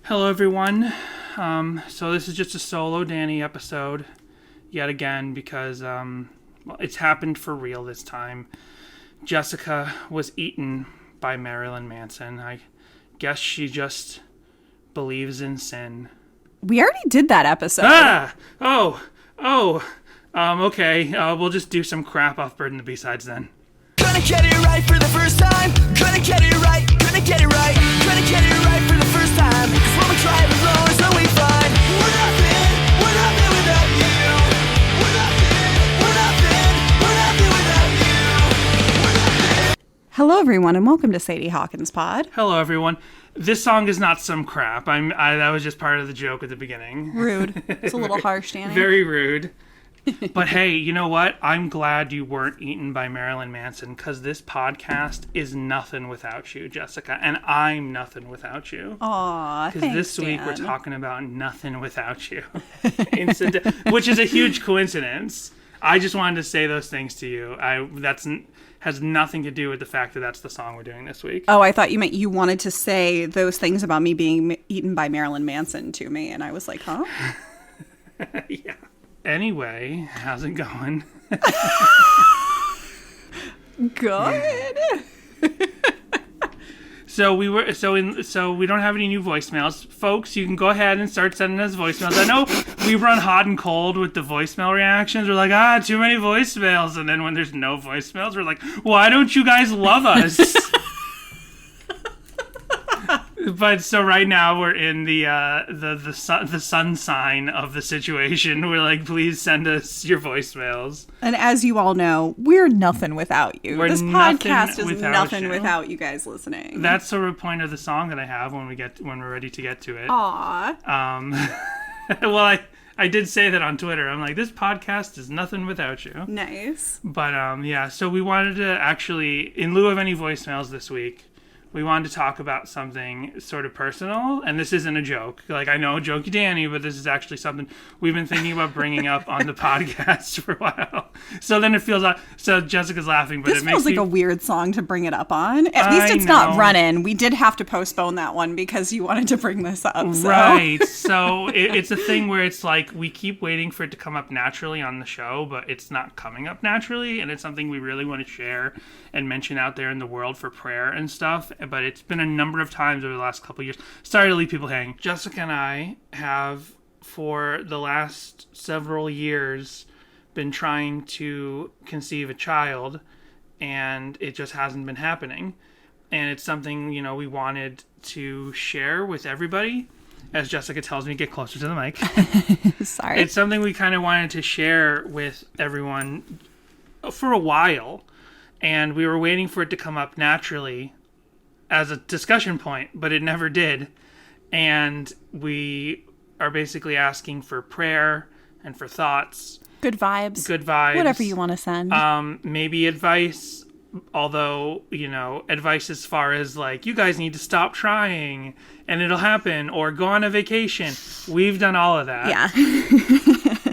Hello, everyone. So this is just a solo Danny episode, yet again, because it's happened for real this time. Jessica was eaten by Marilyn Manson. I guess she just believes in sin. We already did that episode. Okay. We'll just do some crap off Bird and the B-sides then. Gonna get it right for the first time. Gonna get it right. Gonna get it right. Gonna get it right for the first time. 'Cause when we try it low is when we find we're nothing without you. We're nothing without you. Hello, everyone, and welcome to Sadie Hawkins Pod. Hello, everyone. This song is not some crap. That was just part of the joke at the beginning. Rude. It's a little harsh, Danny. Very rude. But hey, you know what? I'm glad you weren't eaten by Marilyn Manson, because this podcast is nothing without you, Jessica, and I'm nothing without you. Aw, thanks, Because this week Dan. we're talking about nothing without you, which is a huge coincidence. I just wanted to say those things to you. Has nothing to do with the fact that that's the song we're doing this week. Oh, I thought you meant you wanted to say those things about me being eaten by Marilyn Manson to me, and I was like, huh? Yeah. Anyway, how's it going? Good. So we don't have any new voicemails, folks. You can go ahead and start sending us voicemails. I know we run hot and cold with the voicemail reactions. We're like, too many voicemails, and then when there's no voicemails, we're like, why don't you guys love us? But so right now we're in the sun sign of the situation. We're like, please send us your voicemails. And as you all know, we're nothing without you. This podcast is nothing without you guys listening. That's sort of the point of the song that I have when we're ready to get to it. Aw. Well, I did say that on Twitter. I'm like, this podcast is nothing without you. Nice. But yeah, so we wanted to actually, in lieu of any voicemails this week, we wanted to talk about something sort of personal, and this isn't a joke. Like, I know, jokey Danny, but this is actually something we've been thinking about bringing up on the podcast for a while. So then it feels like, so Jessica's laughing, but This it makes feels like a weird song to bring it up on. At least it's not running. We did have to postpone that one because you wanted to bring this up. So. Right. So it's a thing where it's like we keep waiting for it to come up naturally on the show, but it's not coming up naturally, and it's something we really want to share and mention out there in the world for prayer and stuff. But it's been a number of times over the last couple of years. Sorry to leave people hanging. Jessica and I have, for the last several years, been trying to conceive a child, and it just hasn't been happening. And it's something, we wanted to share with everybody. As Jessica tells me, get closer to the mic. Sorry. It's something we kind of wanted to share with everyone for a while. And we were waiting for it to come up naturally as a discussion point, but it never did. And we are basically asking for prayer and for thoughts. Good vibes. Whatever you want to send. Maybe advice, although, advice as far as like, you guys need to stop trying and it'll happen, or go on a vacation. We've done all of that. Yeah.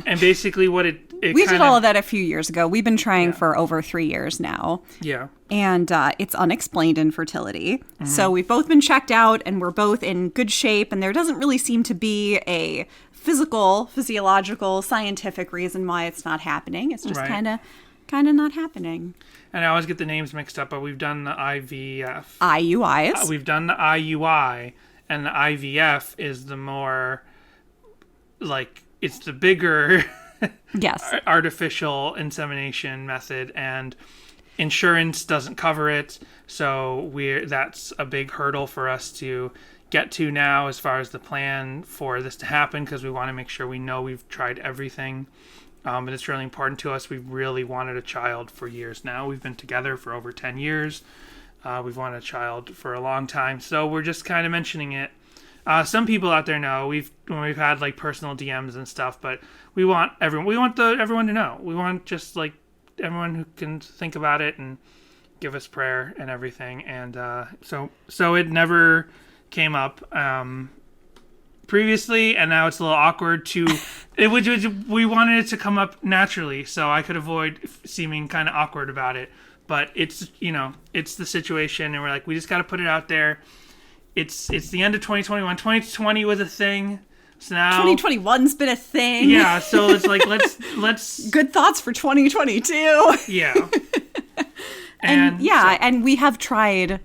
And basically what we did all of that a few years ago. We've been trying for over 3 years now. Yeah. And it's unexplained infertility. Mm-hmm. So we've both been checked out and we're both in good shape. And there doesn't really seem to be a physiological, scientific reason why it's not happening. It's just kind of not happening. And I always get the names mixed up, but we've done the IVF. IUIs. We've done the IUI, and the IVF is the more, like, it's the bigger... Yes. Artificial insemination method, and insurance doesn't cover it, so that's a big hurdle for us to get to now as far as the plan for this to happen, because we want to make sure we know we've tried everything, but it's really important to us. We've really wanted a child for years now. We've been together for over 10 years. We've wanted a child for a long time, so we're just kind of mentioning it. Some people out there know we've had like personal DMs and stuff, but we want everyone to know. We want just like everyone who can think about it and give us prayer and everything. And so it never came up previously, and now it's a little awkward to. We wanted it to come up naturally, so I could avoid seeming kind of awkward about it. But it's it's the situation, and we're like, we just got to put it out there. it's the end of 2021. 2020 was a thing. So now 2021's been a thing. Yeah, so it's like let's good thoughts for 2022. Yeah. And we have tried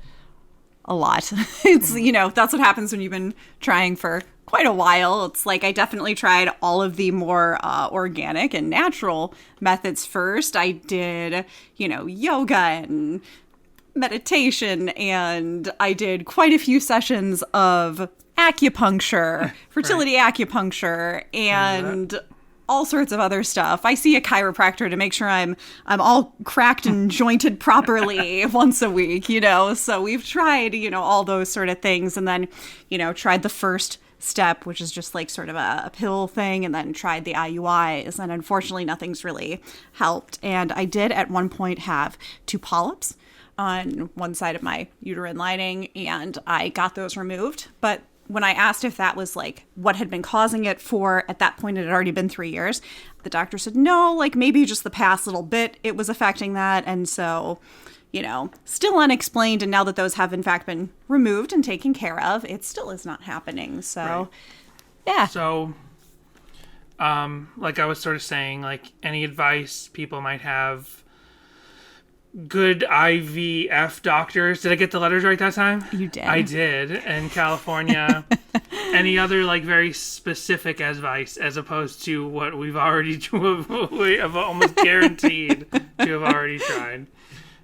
a lot. It's, that's what happens when you've been trying for quite a while. It's like I definitely tried all of the more organic and natural methods first. I did, yoga and meditation, and I did quite a few sessions of acupuncture, fertility acupuncture, and all sorts of other stuff. I see a chiropractor to make sure I'm all cracked and jointed properly once a week, So we've tried, all those sort of things, and then, tried the first step, which is just like sort of a pill thing, and then tried the IUIs, and unfortunately nothing's really helped. And I did at one point have 2 polyps on one side of my uterine lining, and I got those removed. But when I asked if that was like what had been causing it for, at that point it had already been 3 years, the doctor said no, like maybe just the past little bit it was affecting that. And so, still unexplained. And now that those have in fact been removed and taken care of, it still is not happening. So yeah. So like I was sort of saying, like any advice people might have, good IVF doctors. Did I get the letters right that time? You did. I did. In California. Any other like very specific advice as opposed to what we have almost guaranteed to have already tried.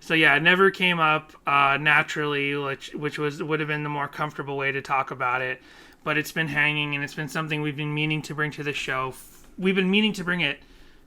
So yeah, it never came up naturally, which would have been the more comfortable way to talk about it. But it's been hanging, and it's been something we've been meaning to bring to the show. We've been meaning to bring it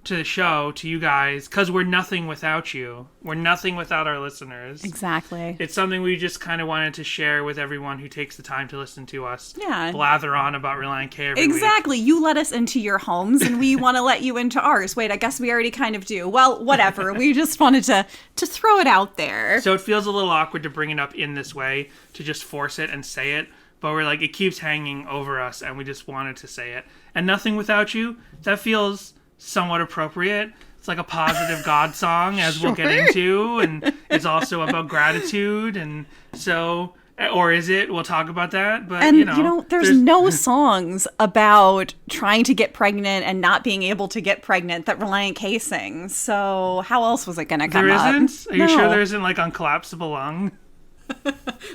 to the show, to you guys, because we're nothing without you. We're nothing without our listeners. Exactly. It's something we just kind of wanted to share with everyone who takes the time to listen to us. Yeah. Blather on about Relient K every week. Exactly. You let us into your homes, and we want to let you into ours. Wait, I guess we already kind of do. Well, whatever. We just wanted to throw it out there. So it feels a little awkward to bring it up in this way, to just force it and say it. But we're like, it keeps hanging over us, and we just wanted to say it. And Nothing Without You, that feels somewhat appropriate. It's like a positive God song, as we'll get into, and it's also about gratitude, and so, or is it? We'll talk about that. But and there's no songs about trying to get pregnant and not being able to get pregnant that Relient K sings. So how else was it going to come up? There isn't? Are you sure there isn't, like, on Collapsible Lung?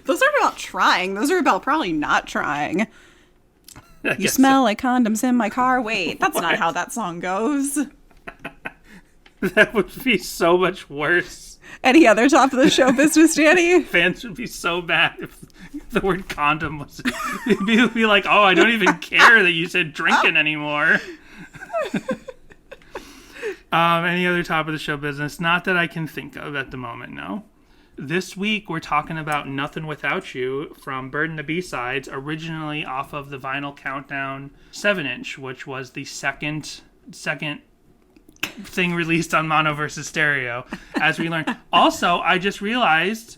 Those aren't about trying. Those are about probably not trying. You smell like condoms in my car. Wait, that's not how that song goes. That would be so much worse. Any other top of the show business, Danny? Fans would be so mad if the word condom was... It'd be like, oh, I don't even care that you said drinking anymore. Any other top of the show business? Not that I can think of at the moment, no. This week, we're talking about Nothing Without You from Bird and the B-Sides, originally off of the Vinyl Countdown 7-inch, which was the second thing released on mono versus stereo, as we learned. Also, I just realized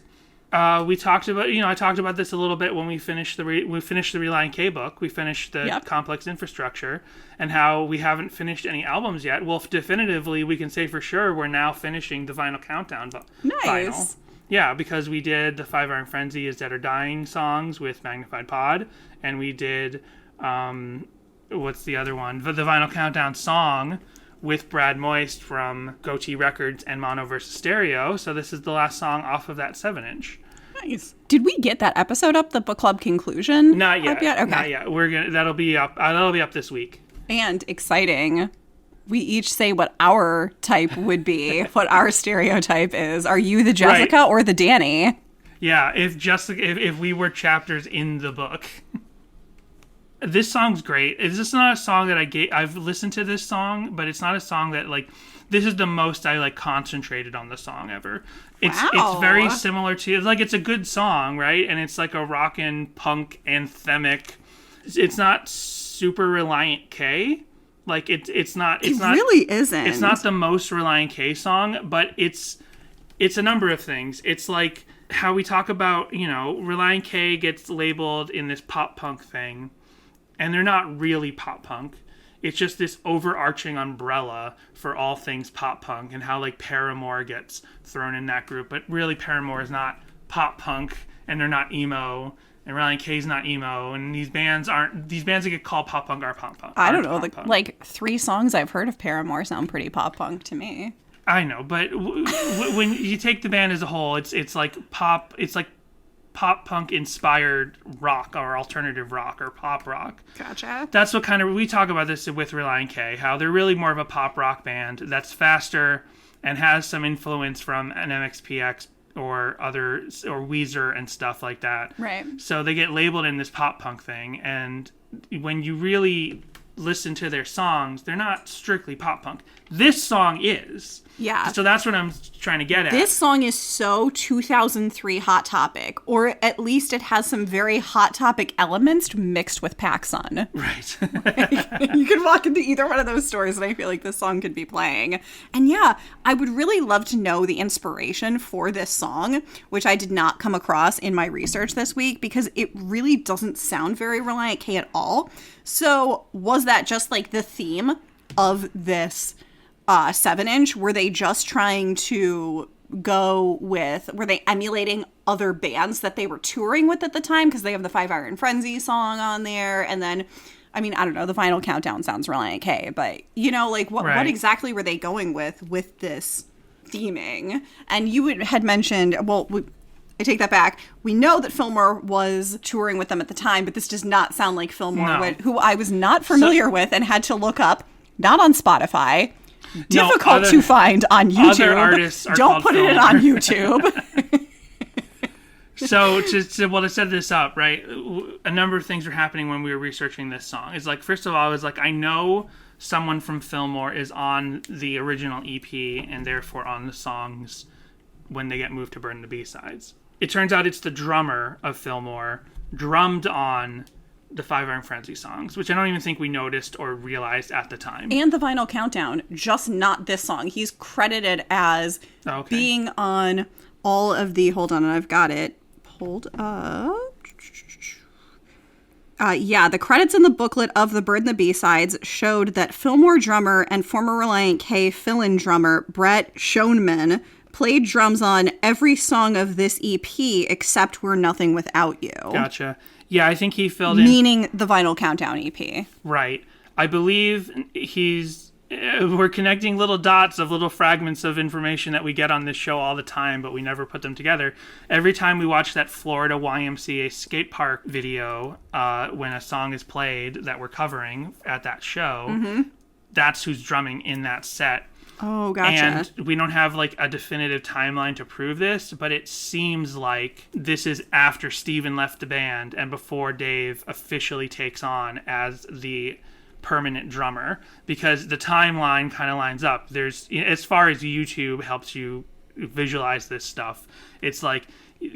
we talked about, I talked about this a little bit when we finished the Relient K book. We finished the Complex Infrastructure, and how we haven't finished any albums yet. Well, definitively, we can say for sure we're now finishing the Vinyl Countdown vinyl. Yeah, because we did the 5 Iron Frenzy Is Dead or Dying songs with Magnified Pod, and we did, what's the other one? The Vinyl Countdown song with Brad Moist from Goatee Records and Mono vs. Stereo. So this is the last song off of that 7-inch. Nice. Did we get that episode up, the book club conclusion? Not yet. Okay. Not yet. That'll be up this week. And exciting. We each say what our type would be, what our stereotype is. Are you the Jessica or the Danny? Yeah, if we were chapters in the book. This song's great. It's just not a song that I've listened to this song, but it's not a song that, like, this is the most I, like, concentrated on the song ever. It's very similar to, like, it's a good song, right? And it's like a rockin' punk anthemic. It's not super Relient K. Like, it's not... It really isn't. It's not the most Relient K song, but it's a number of things. It's like how we talk about, Relient K gets labeled in this pop punk thing, and they're not really pop punk. It's just this overarching umbrella for all things pop punk, and how, like, Paramore gets thrown in that group. But really, Paramore is not pop punk, and they're not emo, And Relient K's not emo, and these bands that get called pop punk are pop punk. I don't know, like 3 songs I've heard of Paramore sound pretty pop punk to me. I know, but when you take the band as a whole, it's like pop punk inspired rock or alternative rock or pop rock. Gotcha. That's what we talk about this with Relient K, how they're really more of a pop rock band that's faster and has some influence from an MXPX or Weezer and stuff like that. Right. So they get labeled in this pop punk thing, and when you really listen to their songs, they're not strictly pop punk. This song is. Yeah. So that's what I'm trying to get at. This song is so 2003 Hot Topic, or at least it has some very Hot Topic elements mixed with PacSun. Right. You could walk into either one of those stores and I feel like this song could be playing. And yeah, I would really love to know the inspiration for this song, which I did not come across in my research this week because it really doesn't sound very Relient K at all. So was that just like the theme of this 7-inch? Were they just trying to were they emulating other bands that they were touring with at the time? Because they have the 5 Iron Frenzy song on there. And then, I mean, I don't know, the Final Countdown sounds Relient K. But, like, what exactly were they going with this theming? And you had mentioned, I take that back. We know that Fillmore was touring with them at the time, but this does not sound like Fillmore, who I was not familiar with and had to look up, not on Spotify. Difficult to find on YouTube. Other artists are Don't put it on YouTube. So to set this up, right? A number of things were happening when we were researching this song. It's like, first of all, I was like, I know someone from Fillmore is on the original EP and therefore on the songs when they get moved to Burn the B-Sides. It turns out it's the drummer of Fillmore drummed on the 5 Iron Frenzy songs, which I don't even think we noticed or realized at the time. And the Final Countdown, just not this song. He's credited as being on all of the... Hold on, I've got it pulled up. The credits in the booklet of the Burn the B-Sides showed that Fillmore drummer and former Relient K fill-in drummer Brett Schoenman played drums on every song of this EP except We're Nothing Without You. Gotcha. Yeah, I think he filled in... Meaning the Final Countdown EP. Right. I believe we're connecting little dots of little fragments of information that we get on this show all the time, but we never put them together. Every time we watch that Florida YMCA skate park video, when a song is played that we're covering at that show, that's who's drumming in that set. Oh, gotcha. And we don't have like a definitive timeline to prove this, but it seems like this is after Steven left the band and before Dave officially takes on as the permanent drummer, because the timeline kind of lines up. There's, as far as YouTube helps you visualize this stuff, it's like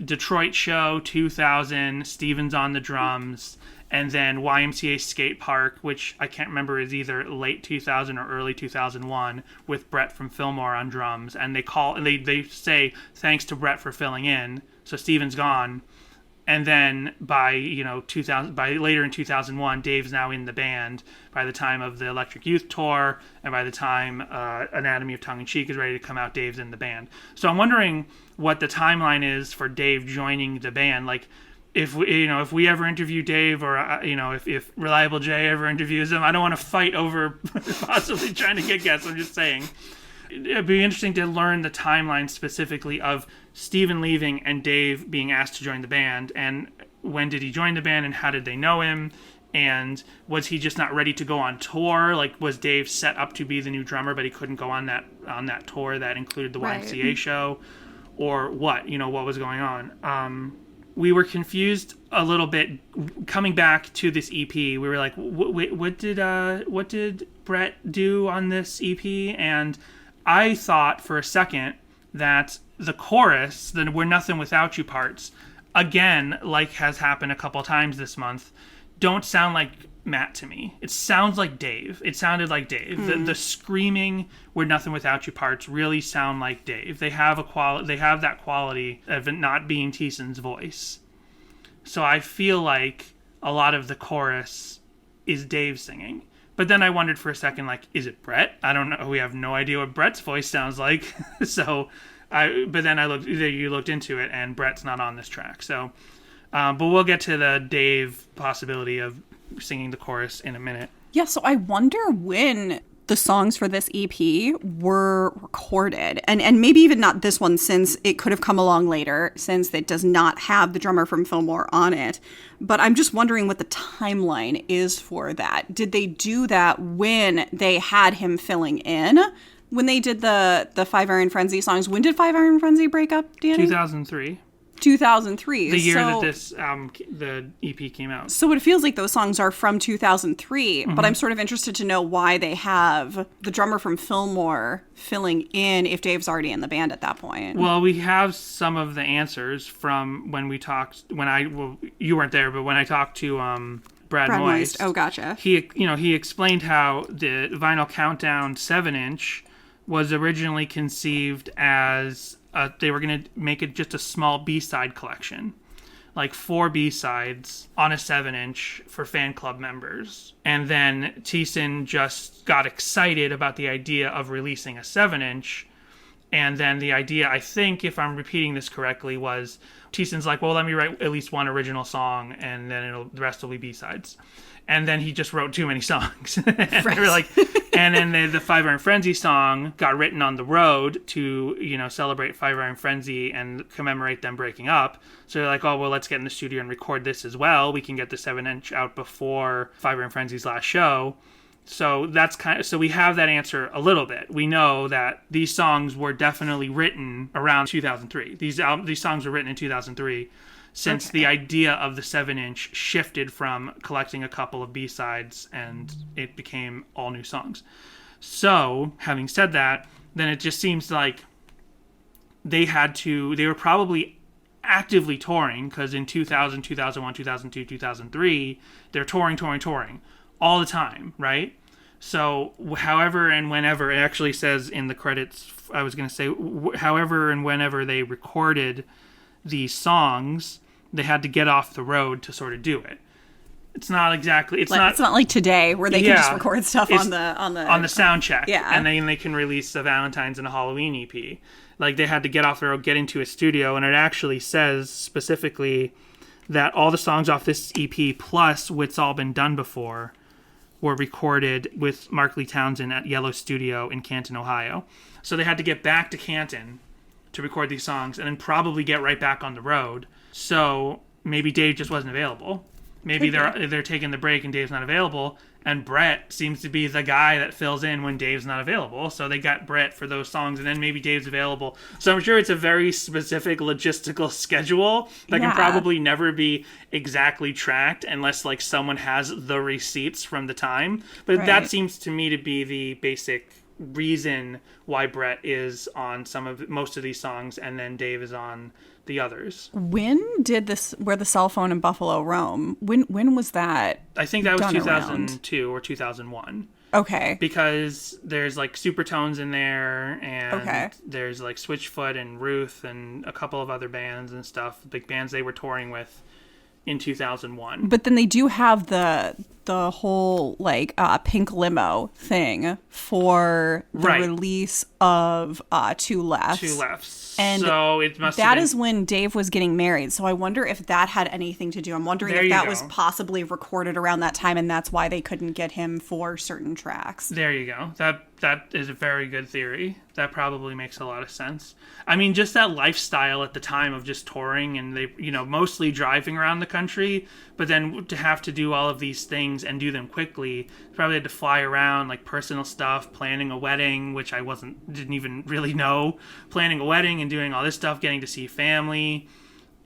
Detroit show 2000, Steven's on the drums, and then YMCA skate park, which I can't remember, is either late 2000 or early 2001, with Brett from Fillmore on drums, and they say thanks to Brett for filling in. So Steven's gone, and then by later in 2001, Dave's now in the band. By the time of the Electric Youth tour, and by the time Anatomy of Tongue in Cheek is ready to come out, Dave's in the band. So I'm wondering what the timeline is for Dave joining the band. Like, if we ever interview Dave, or if Reliable J ever interviews him, I don't want to fight over possibly trying to get guests. I'm just saying it'd be interesting to learn the timeline specifically of Steven leaving and Dave being asked to join the band, and when did he join the band, and how did they know him, and was he just not ready to go on tour? Like, was Dave set up to be the new drummer, but he couldn't go on that tour that included the YMCA show, or what? What was going on? We were confused a little bit coming back to this EP. We were like, what did Brett do on this EP? And I thought for a second that the chorus, the We're Nothing Without You parts, again, like has happened a couple times this month, don't sound like Matt to me. It sounds like Dave. It sounded like Dave. The screaming We're Nothing Without You parts really sound like Dave. They have that quality of it not being Teeson's voice. So I feel like a lot of the chorus is Dave singing. But then I wondered for a second, like, is it Brett? I don't know. We have no idea what Brett's voice sounds like. But then you looked into it, and Brett's not on this track. So But we'll get to the Dave possibility of singing the chorus in a minute. Yeah, so I wonder when the songs for this EP were recorded. And maybe even not this one, since it could have come along later, since it does not have the drummer from Fillmore on it. But I'm just wondering what the timeline is for that. Did they do that when they had him filling in? When they did the Five Iron Frenzy songs? When did Five Iron Frenzy break up, Danny? 2003. 2003. The year that this the EP came out. So it feels like those songs are from 2003, but I'm sort of interested to know why they have the drummer from Fillmore filling in if Dave's already in the band at that point. Well, we have some of the answers from when we talked, you weren't there, but when I talked to Brad Moist. Oh, gotcha. He explained how the Vinyl Countdown 7-inch was originally conceived as they were going to make it just a small B-side collection, like 4 B-sides on a 7-inch for fan club members. And then Thiessen just got excited about the idea of releasing a 7-inch. And then the idea, I think, if I'm repeating this correctly, was Thiessen's like, well, let me write at least one original song, and then the rest will be B-sides. And then he just wrote too many songs. And they were like, and then the Five Iron Frenzy song got written on the road to, celebrate Five Iron Frenzy and commemorate them breaking up. So they're like, oh, well, let's get in the studio and record this as well. We can get the 7-inch out before Five Iron Frenzy's last show. So so we have that answer a little bit. We know that these songs were definitely written around 2003. These songs were written in 2003. Since the idea of the 7-inch shifted from collecting a couple of B-sides and it became all new songs. So, having said that, then it just seems like they were probably actively touring, because in 2000, 2001, 2002, 2003, they're touring all the time, right? So, however and whenever, it actually says in the credits, I was going to say, however and whenever they recorded these songs, they had to get off the road to sort of do it. It's not exactly. It's not like today where they can just record stuff on the sound check. Yeah, and then they can release a Valentine's and a Halloween EP. Like, they had to get off the road, get into a studio, and it actually says specifically that all the songs off this EP plus What's All Been Done Before were recorded with Mark Lee Townsend at Yellow Studio in Canton, Ohio. So they had to get back to Canton to record these songs and then probably get right back on the road. So maybe Dave just wasn't available. Maybe they're taking the break and Dave's not available, and Brett seems to be the guy that fills in when Dave's not available. So they got Brett for those songs, and then maybe Dave's available. So I'm sure it's a very specific logistical schedule that can probably never be exactly tracked unless like someone has the receipts from the time. But that seems to me to be the basic reason why Brett is on most of these songs, and then Dave is on the others. When did Where the Cell Phone in Buffalo Roam? When was that? I think that was 2002 or 2001. Okay. Because there's like Supertones in there, and there's like Switchfoot and Ruth and a couple of other bands and stuff, big bands they were touring with in 2001. But then they do have the whole like pink limo thing for the release of Two Lefts. Two Lefts. And so it must that is when Dave was getting married. So I wonder if that had anything to do. I'm wondering if that was possibly recorded around that time, and that's why they couldn't get him for certain tracks. There you go. That is a very good theory. That probably makes a lot of sense. I mean, just that lifestyle at the time of just touring and they, mostly driving around the country, but then to have to do all of these things and do them quickly, probably had to fly around, like personal stuff, planning a wedding, which I didn't even really know, planning a wedding and doing all this stuff, getting to see family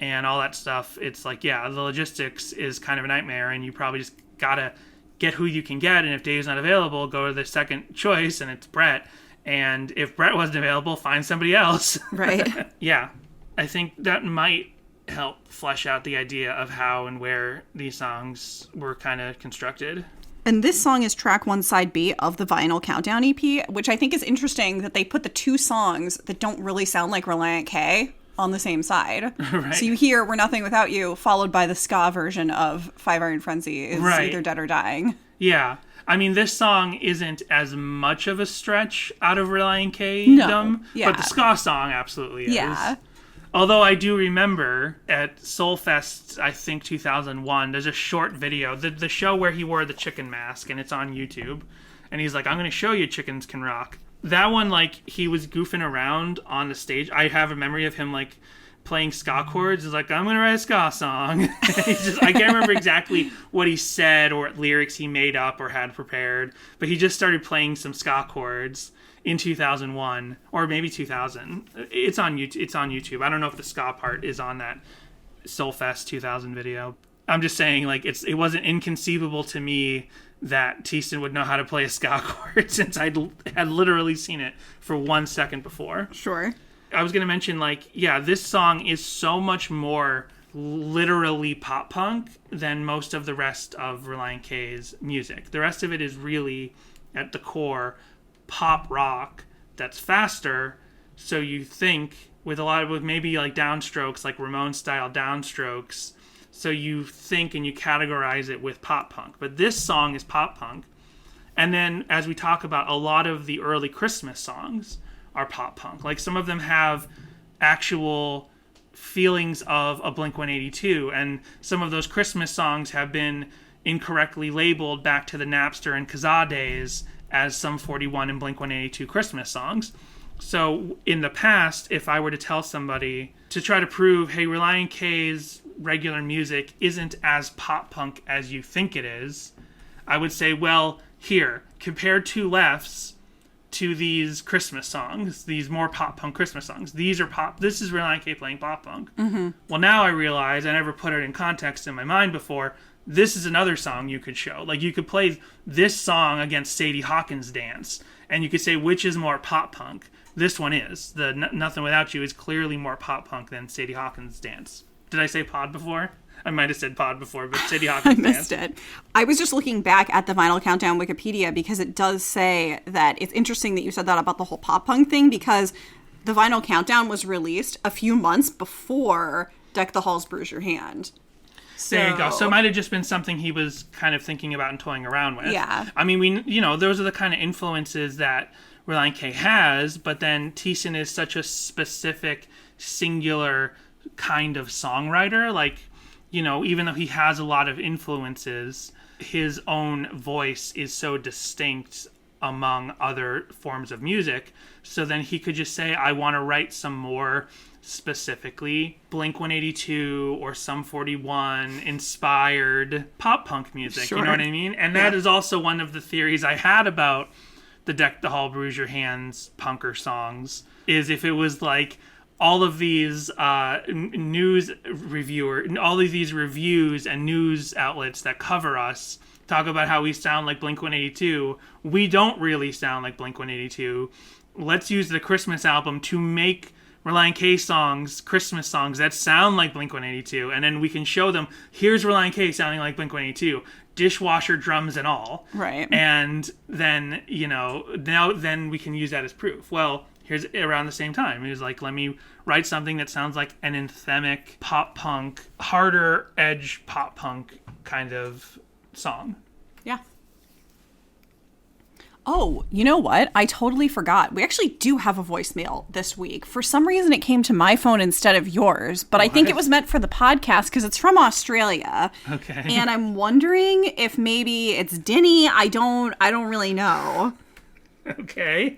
and all that stuff. It's like, the logistics is kind of a nightmare, and you probably just gotta get who you can get, and if Dave's not available, go to the second choice, and it's Brett. And if Brett wasn't available, find somebody else. Right. Yeah. I think that might help flesh out the idea of how and where these songs were kind of constructed. And this song is track 1, side B of the Vinyl Countdown EP, which I think is interesting that they put the two songs that don't really sound like Relient K on the same side. Right. So you hear We're Nothing Without You, followed by the ska version of Five Iron Frenzy is Either Dead or Dying. Yeah. I mean, this song isn't as much of a stretch out of Relient K, no. but the ska song absolutely is. Yeah. Although I do remember at Soulfest, I think 2001, there's a short video, the show where he wore the chicken mask, and it's on YouTube. And he's like, I'm going to show you chickens can rock. That one, like, he was goofing around on the stage. I have a memory of him, like, playing ska chords. He's like, I'm going to write a ska song. I can't remember exactly what he said or what lyrics he made up or had prepared. But he just started playing some ska chords in 2001 or maybe 2000. It's on YouTube. I don't know if the ska part is on that Soulfest 2000 video. I'm just saying, like, it wasn't inconceivable to me that Thiessen would know how to play a ska chord since I had literally seen it for 1 second before. Sure. I was going to mention, like, yeah, this song is so much more literally pop punk than most of the rest of Relient K's music. The rest of it is really, at the core, pop rock that's faster. So you think with maybe like downstrokes, like Ramones style downstrokes. So you think and you categorize it with pop punk. But this song is pop punk. And then as we talk about, a lot of the early Christmas songs are pop punk. Like some of them have actual feelings of a Blink-182. And some of those Christmas songs have been incorrectly labeled back to the Napster and Kazaa days as Sum 41 and Blink-182 Christmas songs. So in the past, if I were to tell somebody to try to prove, hey, Relient K's regular music isn't as pop punk as you think it is, I would say, well, here, compare Two Lefts to these Christmas songs, these more pop punk Christmas songs. These are pop. This is Relient K playing pop punk. Mm-hmm. Well, now I realize, I never put it in context in my mind before, this is another song you could show. Like, you could play this song against Sadie Hawkins' Dance, and you could say, which is more pop punk? This one is. The Nothing Without You is clearly more pop punk than Sadie Hawkins' Dance. Did I say pod before? I might have said pod before, but Sadie Hawkins' I missed it. I was just looking back at the Vinyl Countdown Wikipedia because it does say that it's interesting that you said that about the whole pop punk thing, because the Vinyl Countdown was released a few months before Deck the Halls, Bruise Your Hand. There you go. So it might have just been something he was kind of thinking about and toying around with. Yeah. I mean, those are the kind of influences that Relient K has, but then Thiessen is such a specific, singular kind of songwriter. Like, even though he has a lot of influences, his own voice is so distinct among other forms of music. So then he could just say, I want to write some more specifically Blink-182 or Sum 41 inspired pop punk music. Sure. You know what I mean? And that is also one of the theories I had about the Deck the Hall, Bruise Your Hands punker songs, is if it was like all of these reviews and news outlets that cover us talk about how we sound like Blink-182. We don't really sound like Blink-182. Let's use the Christmas album to make Relient K songs, Christmas songs that sound like Blink-182, and then we can show them, here's Relient K sounding like Blink-182, dishwasher drums and all. Right. And then, then we can use that as proof. Well, here's around the same time. He was like, let me write something that sounds like an anthemic pop punk, harder edge pop punk kind of song. Yeah. Oh, you know what? I totally forgot. We actually do have a voicemail this week. For some reason, it came to my phone instead of yours, but I think it was meant for the podcast because it's from Australia. Okay. And I'm wondering if maybe it's Denny. I don't really know. Okay.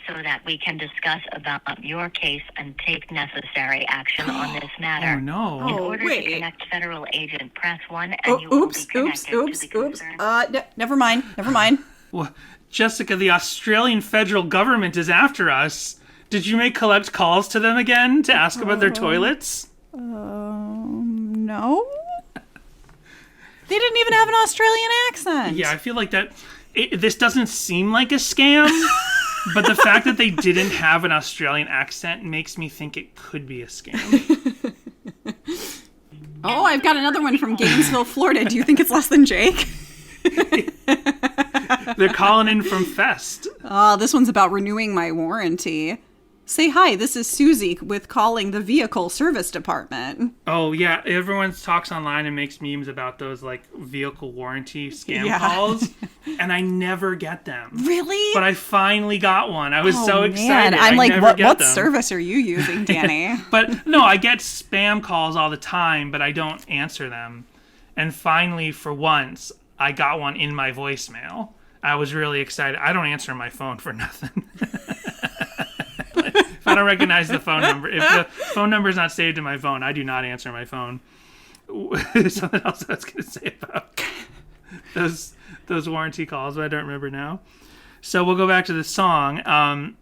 So that we can discuss about your case and take necessary action on this matter. Oh, no. In order wait. to connect federal agent, press 1 and you will be connected to the concerned... Never mind. Well, Jessica, the Australian federal government is after us. Did you collect calls to them again to ask about their toilets? No. They didn't even have an Australian accent. Yeah, I feel like this doesn't seem like a scam, but the fact that they didn't have an Australian accent makes me think it could be a scam. Oh, I've got another one from Gainesville, Florida. Do you think it's less than Jake? They're calling in from Fest. This one's about renewing my warranty. Say hi, this is Susie with calling the vehicle service department. Oh, yeah. Everyone talks online and makes memes about those, like, vehicle warranty scam Yeah. calls, and I never get them. Really? But I finally got one. I was so excited. I'm I like, never get what them. service are you using, Danny? But, no, I get spam calls all the time, but I don't answer them. And finally, for once, I got one in my voicemail. I was really excited. I don't answer my phone for nothing. If I don't recognize the phone number, if the phone number is not saved in my phone, I do not answer my phone. Something else I was going to say about those warranty calls, but I don't remember now. So we'll go back to the song.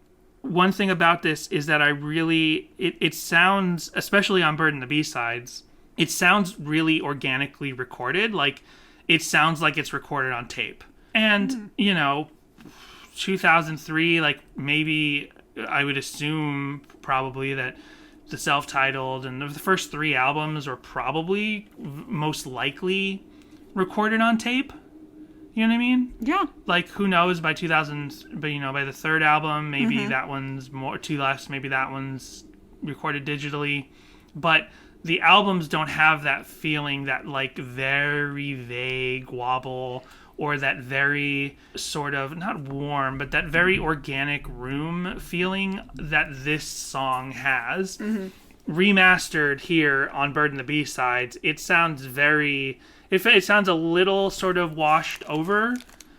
One thing about this is that it sounds, especially on Bird and the B-sides, it sounds really organically recorded. Like, it sounds like it's recorded on tape. And, 2003, like, maybe I would assume probably that the self-titled and the first 3 albums are probably most likely recorded on tape. You know what I mean? Yeah. Like, who knows, by 2000, but by the 3rd album, maybe that one's more, 2 Less, maybe that one's recorded digitally. But the albums don't have that feeling, that, like, very vague wobble, or that very sort of, not warm, but that very organic room feeling that this song has. Mm-hmm. Remastered here on Bird and the B-sides, it sounds it sounds a little sort of washed over,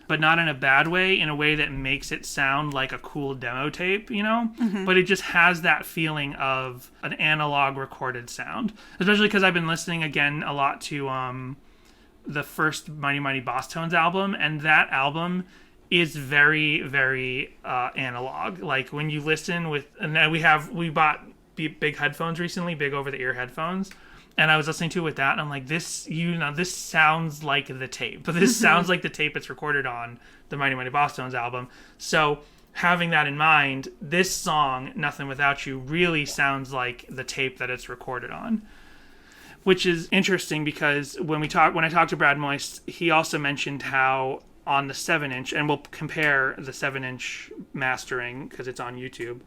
but not in a bad way, in a way that makes it sound like a cool demo tape, Mm-hmm. But it just has that feeling of an analog recorded sound. Especially because I've been listening again a lot to the first Mighty Mighty Boss Tones album, and that album is very, very analog. Like, when you listen we bought big headphones recently, big over-the-ear headphones, and I was listening to it with that, and I'm like, this sounds like the tape. But this sounds like the tape it's recorded on the Mighty Mighty Boss Tones album. So, having that in mind, this song, Nothing Without You, really sounds like the tape that it's recorded on. Which is interesting because when I talked to Brad Moist, he also mentioned how on the 7-inch, and we'll compare the 7-inch mastering because it's on YouTube,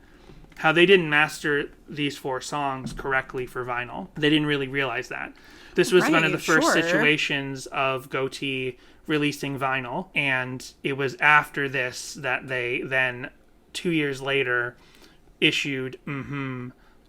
how they didn't master these 4 songs correctly for vinyl. They didn't really realize that. This was one of the first situations of Goatee releasing vinyl, and it was after this that they then, 2 years later, issued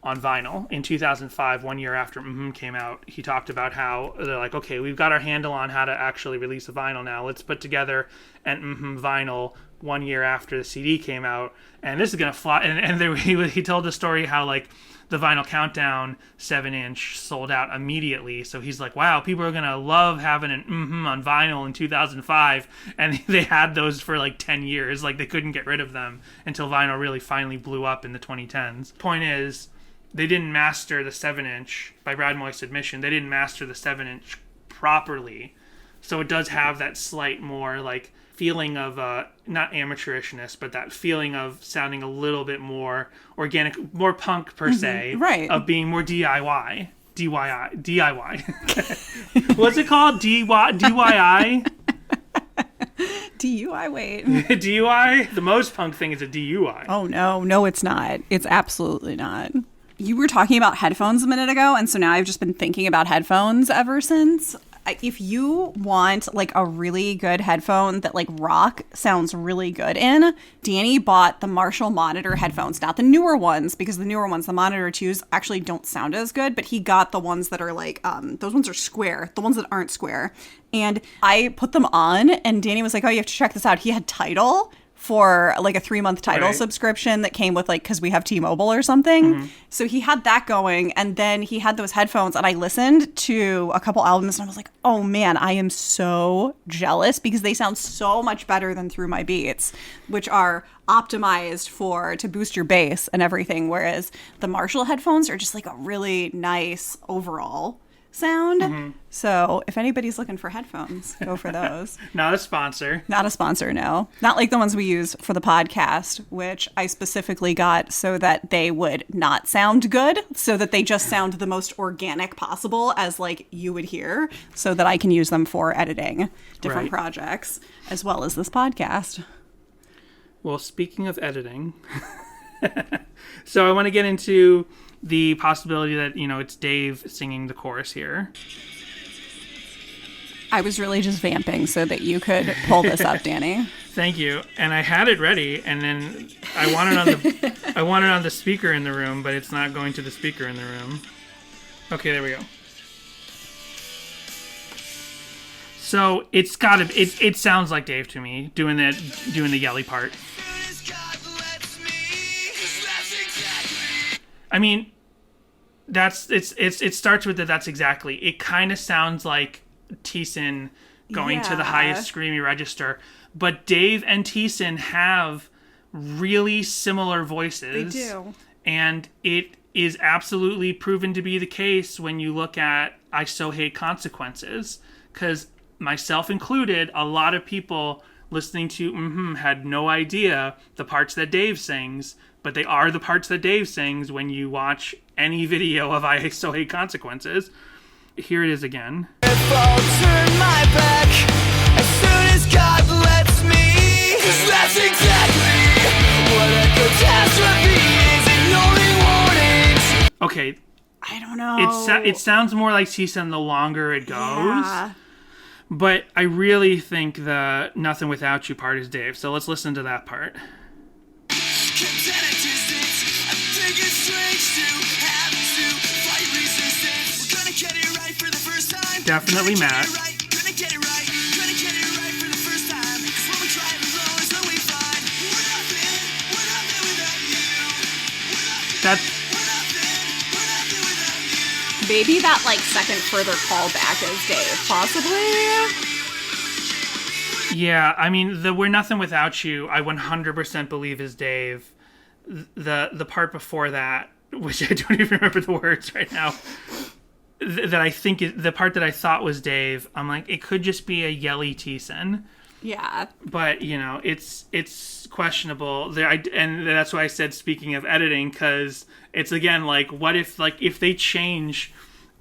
on vinyl. In 2005, 1 year after came out, he talked about how they're like, okay, we've got our handle on how to actually release a vinyl now. Let's put together an vinyl 1 year after the CD came out, and this is gonna fly. And he told the story how, like, the Vinyl Countdown 7-inch sold out immediately. So he's like, wow, people are gonna love having an on vinyl in 2005, and they had those for like 10 years. Like, they couldn't get rid of them until vinyl really finally blew up in the 2010s. Point is, they didn't master the 7-inch, by Brad Moist's admission, they didn't master the 7-inch properly. So it does have that slight more, like, feeling of, not amateurishness, but that feeling of sounding a little bit more organic, more punk per se. Right. Of being more DIY. What's it called? DIY? DUI, wait. DUI? The most punk thing is a DUI. Oh, no, it's not. It's absolutely not. You were talking about headphones a minute ago, and so now I've just been thinking about headphones ever since. If you want, like, a really good headphone that, like, rock sounds really good in, Danny bought the Marshall Monitor headphones. Not the newer ones, because the newer ones, the Monitor 2s, actually don't sound as good, but he got the ones that are, like, those ones are square, the ones that aren't square. And I put them on, and Danny was like, oh, you have to check this out. He had Tidal for, like, a 3-month Tidal subscription that came with, like, because we have T-Mobile or something. So he had that going, and then he had those headphones, and I listened to a couple albums, and I was like, oh man, I am so jealous, because they sound so much better than Through My Beats, which are optimized to boost your bass and everything, whereas the Marshall headphones are just, like, a really nice overall sound. So if anybody's looking for headphones, go for those. Not a sponsor. Not a sponsor, no. Not like the ones we use for the podcast, which I specifically got so that they would not sound good, so that they just sound the most organic possible, as, like, you would hear, so that I can use them for editing different projects, as well as this podcast. Well, speaking of editing, So I want to get into the possibility that, it's Dave singing the chorus here. I was really just vamping so that you could pull this up, Danny. Thank you. And I had it ready, and then I want it on the speaker in the room, but it's not going to the speaker in the room. Okay, there we go. So it sounds like Dave to me doing the yelly part. I mean, it starts with that's exactly. It kind of sounds like Thiessen going to the highest screamy register, but Dave and Thiessen have really similar voices. They do. And it is absolutely proven to be the case when you look at I So Hate Consequences, because myself included, a lot of people listening to had no idea the parts that Dave sings, but they are the parts that Dave sings when you watch any video of I So Hate Consequences. Here it is again. If I'll turn my back as soon as God lets me, 'cause that's exactly what a catastrophe is, ignoring warnings. Okay. I don't know. It sounds more like Thiessen the longer it goes. Yeah. But I really think the Nothing Without You part is Dave. So let's listen to that part. Definitely Matt. Maybe that second further callback is Dave, possibly. Yeah, I mean the We're Nothing Without You, I 100% believe is Dave. The part before that, which I don't even remember the words right now, that I think is the part that I thought was Dave. I'm like, it could just be a yelly Thiessen. Yeah. But it's questionable there, and that's why I said speaking of editing, because it's again what if they change,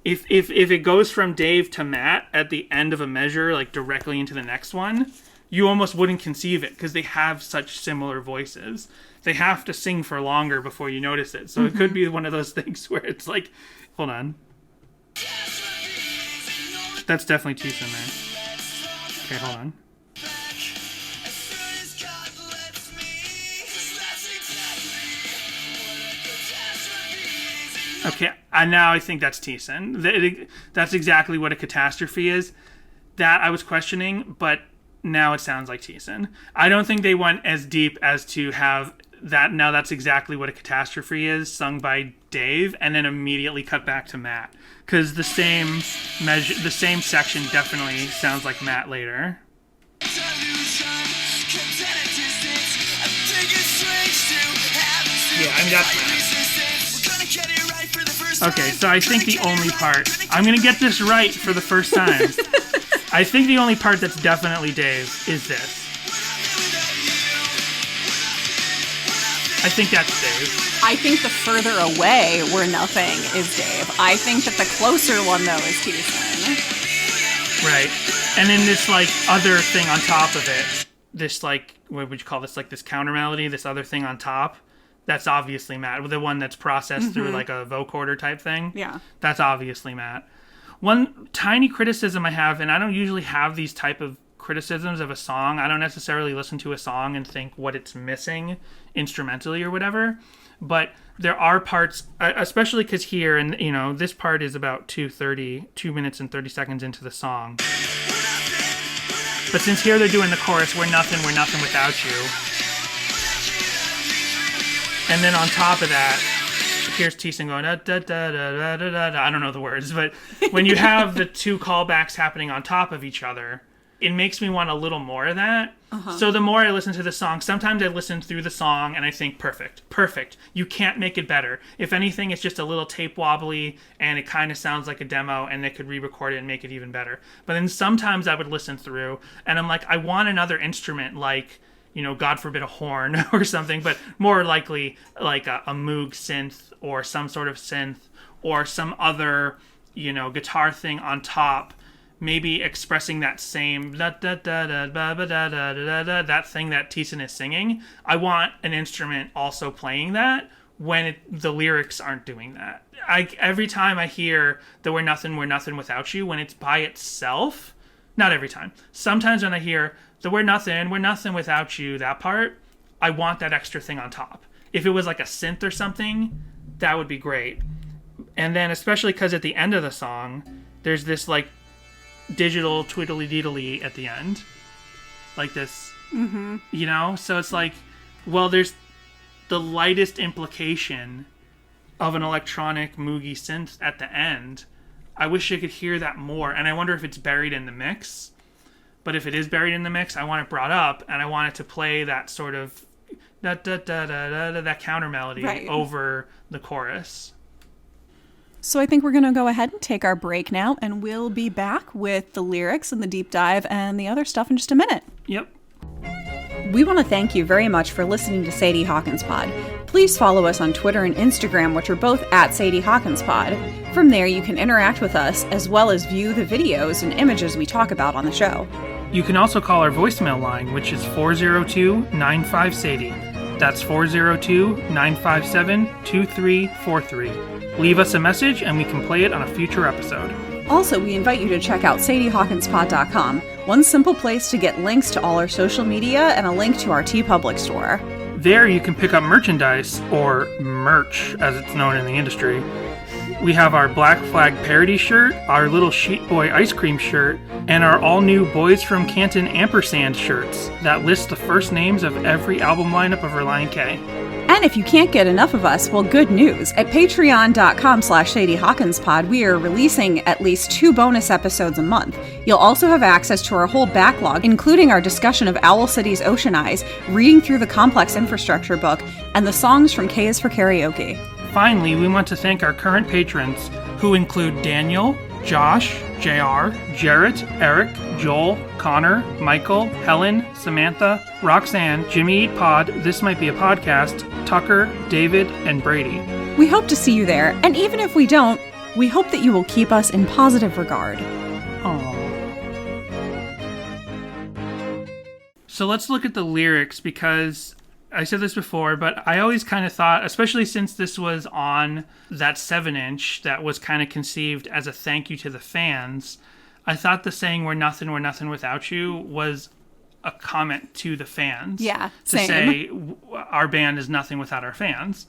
if it goes from Dave to Matt at the end of a measure directly into the next one, you almost wouldn't conceive it because they have such similar voices. They have to sing for longer before you notice it. So it could be one of those things where it's hold on, that's definitely Thiessen there. Okay, hold on. Okay, and now I think that's Thiessen. That's exactly what a catastrophe is. That I was questioning, but now it sounds like Thiessen. I don't think they went as deep as to have that. Now that's exactly what a catastrophe is, sung by Dave, and then immediately cut back to Matt. Because the same section definitely sounds like Matt later. Yeah, I mean, that's Matt. Okay, so I think the only part... I'm going to get this right for the first time. I think the only part that's definitely Dave is this. I think that's Dave. I think the further away We're Nothing is Dave. I think that the closer one, though, is Thiessen. Right. And then this, other thing on top of it, this, what would you call this? This counter melody, this other thing on top, that's obviously Matt. The one that's processed through, a vocoder type thing. Yeah. That's obviously Matt. One tiny criticism I have, and I don't usually have these type of criticisms of a song. I don't necessarily listen to a song and think what it's missing instrumentally or whatever. But there are parts, especially because here, and this part is about 2 minutes and 30 seconds into the song. But since here they're doing the chorus, we're nothing without you. And then on top of that, here's Thiessen going, da, da, da, da, da, da, da. I don't know the words, but when you have the two callbacks happening on top of each other, it makes me want a little more of that. So the more I listen to the song, sometimes I listen through the song and I think, perfect. You can't make it better. If anything, it's just a little tape wobbly and it kind of sounds like a demo and they could re-record it and make it even better. But then sometimes I would listen through and I'm like, I want another instrument God forbid a horn or something, but more likely like a Moog synth or some sort of synth or some other, guitar thing on top maybe expressing that same that thing that Thiessen is singing. I want an instrument also playing that when the lyrics aren't doing that. Every time I hear the we're nothing without you, when it's by itself, not every time. Sometimes when I hear the we're nothing without you, that part, I want that extra thing on top. If it was like a synth or something, that would be great. And then especially because at the end of the song, there's this like digital twiddly deedly at the end. Like this, you know? So it's like, well, there's the lightest implication of an electronic Moogie synth at the end. I wish I could hear that more. And I wonder if it's buried in the mix. But if it is buried in the mix, I want it brought up, and I want it to play that sort of that counter melody over the chorus. So I think we're going to go ahead and take our break now, and we'll be back with the lyrics and the deep dive and the other stuff in just a minute. Yep. We want to thank you very much for listening to Sadie Hawkins Pod. Please follow us on Twitter and Instagram, which are both at Sadie Hawkins Pod. From there, you can interact with us, as well as view the videos and images we talk about on the show. You can also call our voicemail line, which is 402-95-SADIE. That's 402-957-2343. Leave us a message and we can play it on a future episode. Also, we invite you to check out SadieHawkinsPod.com, one simple place to get links to all our social media and a link to our TeePublic store. There you can pick up merchandise, or merch as it's known in the industry. We have our Black Flag parody shirt, our little Sheet Boy ice cream shirt, and our all-new Boys from Canton ampersand shirts that list the first names of every album lineup of Relient K. And if you can't get enough of us, well, good news. At patreon.com/SadieHawkinspod, we are releasing at least 2 bonus episodes a month. You'll also have access to our whole backlog, including our discussion of Owl City's Ocean Eyes, reading through the Complex Infrastructure book, and the songs from K is for Karaoke. Finally, we want to thank our current patrons, who include Daniel, Josh, JR, Jarrett, Eric, Joel, Connor, Michael, Helen, Samantha, Roxanne, Jimmy Eat Pod, This Might Be a Podcast, Tucker, David, and Brady. We hope to see you there, and even if we don't, we hope that you will keep us in positive regard. Aww. So let's look at the lyrics, because I said this before, but I always kind of thought, especially since this was on that 7-inch that was kind of conceived as a thank you to the fans, I thought the saying we're nothing without you was a comment to the fans. Yeah, to same. say our band is nothing without our fans.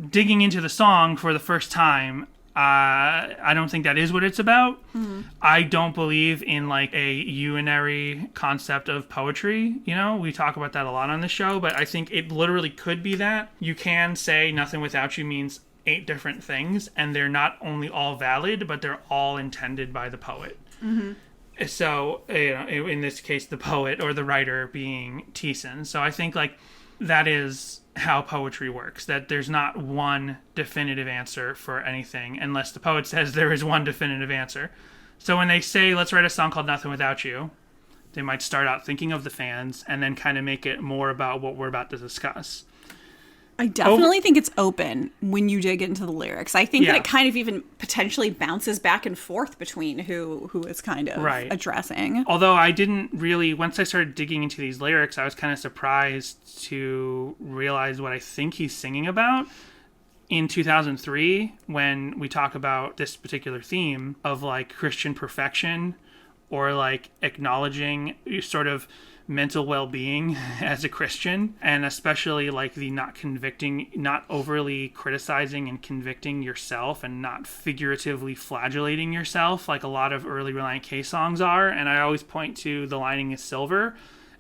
Digging into the song for the first time, I don't think that is what it's about. Mm-hmm. I don't believe in like a unary concept of poetry. You know, we talk about that a lot on the show, but I think it literally could be that. You can say nothing without you means 8 different things, and they're not only all valid, but they're all intended by the poet. Mm-hmm. So, you know, in this case, the poet or the writer being Thiessen. So I think like that is how poetry works, that there's not one definitive answer for anything unless the poet says there is one definitive answer. So when they say, let's write a song called Nothing Without You, they might start out thinking of the fans and then kind of make it more about what we're about to discuss. I definitely think it's open when you dig into the lyrics. I think that it kind of even potentially bounces back and forth between who is kind of addressing. Although I didn't really, once I started digging into these lyrics, I was kind of surprised to realize what I think he's singing about. In 2003, when we talk about this particular theme of like Christian perfection or like acknowledging sort of mental well-being as a Christian, and especially like the not overly criticizing and convicting yourself and not figuratively flagellating yourself like a lot of early Relient K songs are. And I always point to The Lining is Silver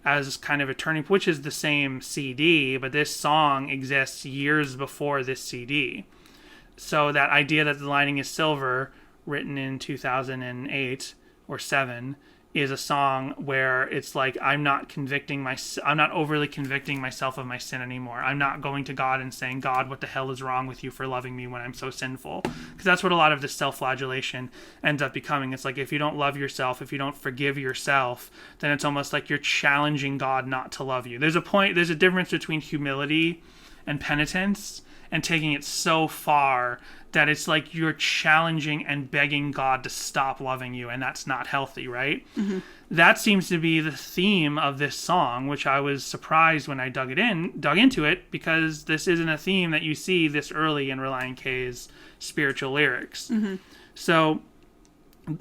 as kind of a turning point, which is the same CD, but this song exists years before this CD. So that idea that The Lining is Silver, written in 2008 or 7, is a song where it's like I'm not overly convicting myself of my sin anymore. I'm not going to God and saying, God, what the hell is wrong with you for loving me when I'm so sinful? Because that's what a lot of this self-flagellation ends up becoming. It's like if you don't love yourself, if you don't forgive yourself, then it's almost like you're challenging God not to love you. There's a difference between humility and penitence, and taking it so far that it's like you're challenging and begging God to stop loving you, and that's not healthy, right? That seems to be the theme of this song, which I was surprised when I dug into it, because this isn't a theme that you see this early in Relient K's spiritual lyrics. So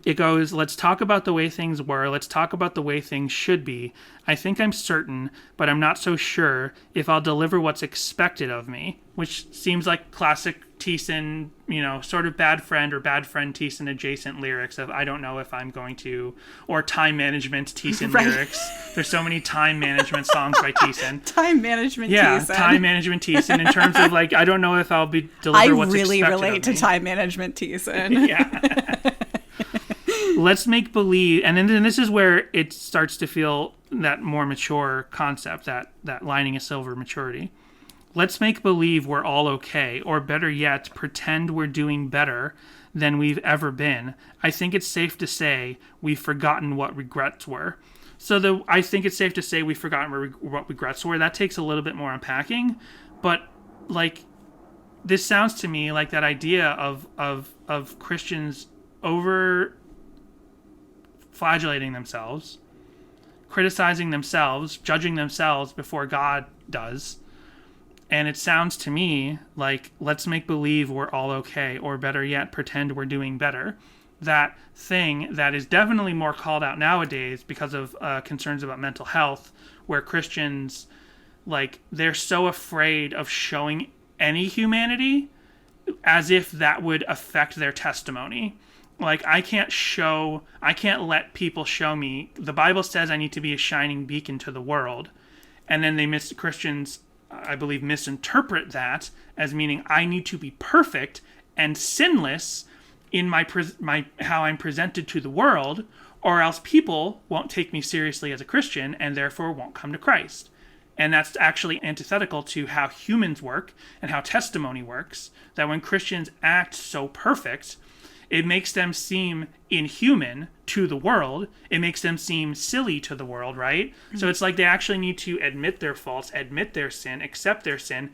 it goes, let's talk about the way things were. Let's talk about the way things should be. I think I'm certain, but I'm not so sure if I'll deliver what's expected of me, which seems like classic Thiessen, sort of bad friend or bad friend Thiessen adjacent lyrics of I don't know if I'm going to, or time management Thiessen lyrics. There's so many time management songs by Thiessen. Time management Thiessen. Time management Thiessen in terms of like, I don't know if I'll be deliver what's expected of me. I really relate to time management Thiessen. Yeah. Let's make believe, and then this is where it starts to feel that more mature concept, that lining a silver maturity. Let's make believe we're all okay, or better yet, pretend we're doing better than we've ever been. I think it's safe to say we've forgotten what regrets were. So I think it's safe to say we've forgotten what regrets were. That takes a little bit more unpacking, but like this sounds to me like that idea of Christians over flagellating themselves, criticizing themselves, judging themselves before God does. And it sounds to me like, let's make believe we're all okay, or better yet, pretend we're doing better. That thing that is definitely more called out nowadays because of concerns about mental health, where Christians, like, they're so afraid of showing any humanity as if that would affect their testimony. Like, I can't let people show me. The Bible says I need to be a shining beacon to the world. And then Christians, I believe, misinterpret that as meaning I need to be perfect and sinless in my how I'm presented to the world, or else people won't take me seriously as a Christian and therefore won't come to Christ. And that's actually antithetical to how humans work and how testimony works, that when Christians act so perfect, it makes them seem inhuman to the world. It makes them seem silly to the world, right? Mm-hmm. So it's like they actually need to admit their faults, admit their sin, accept their sin,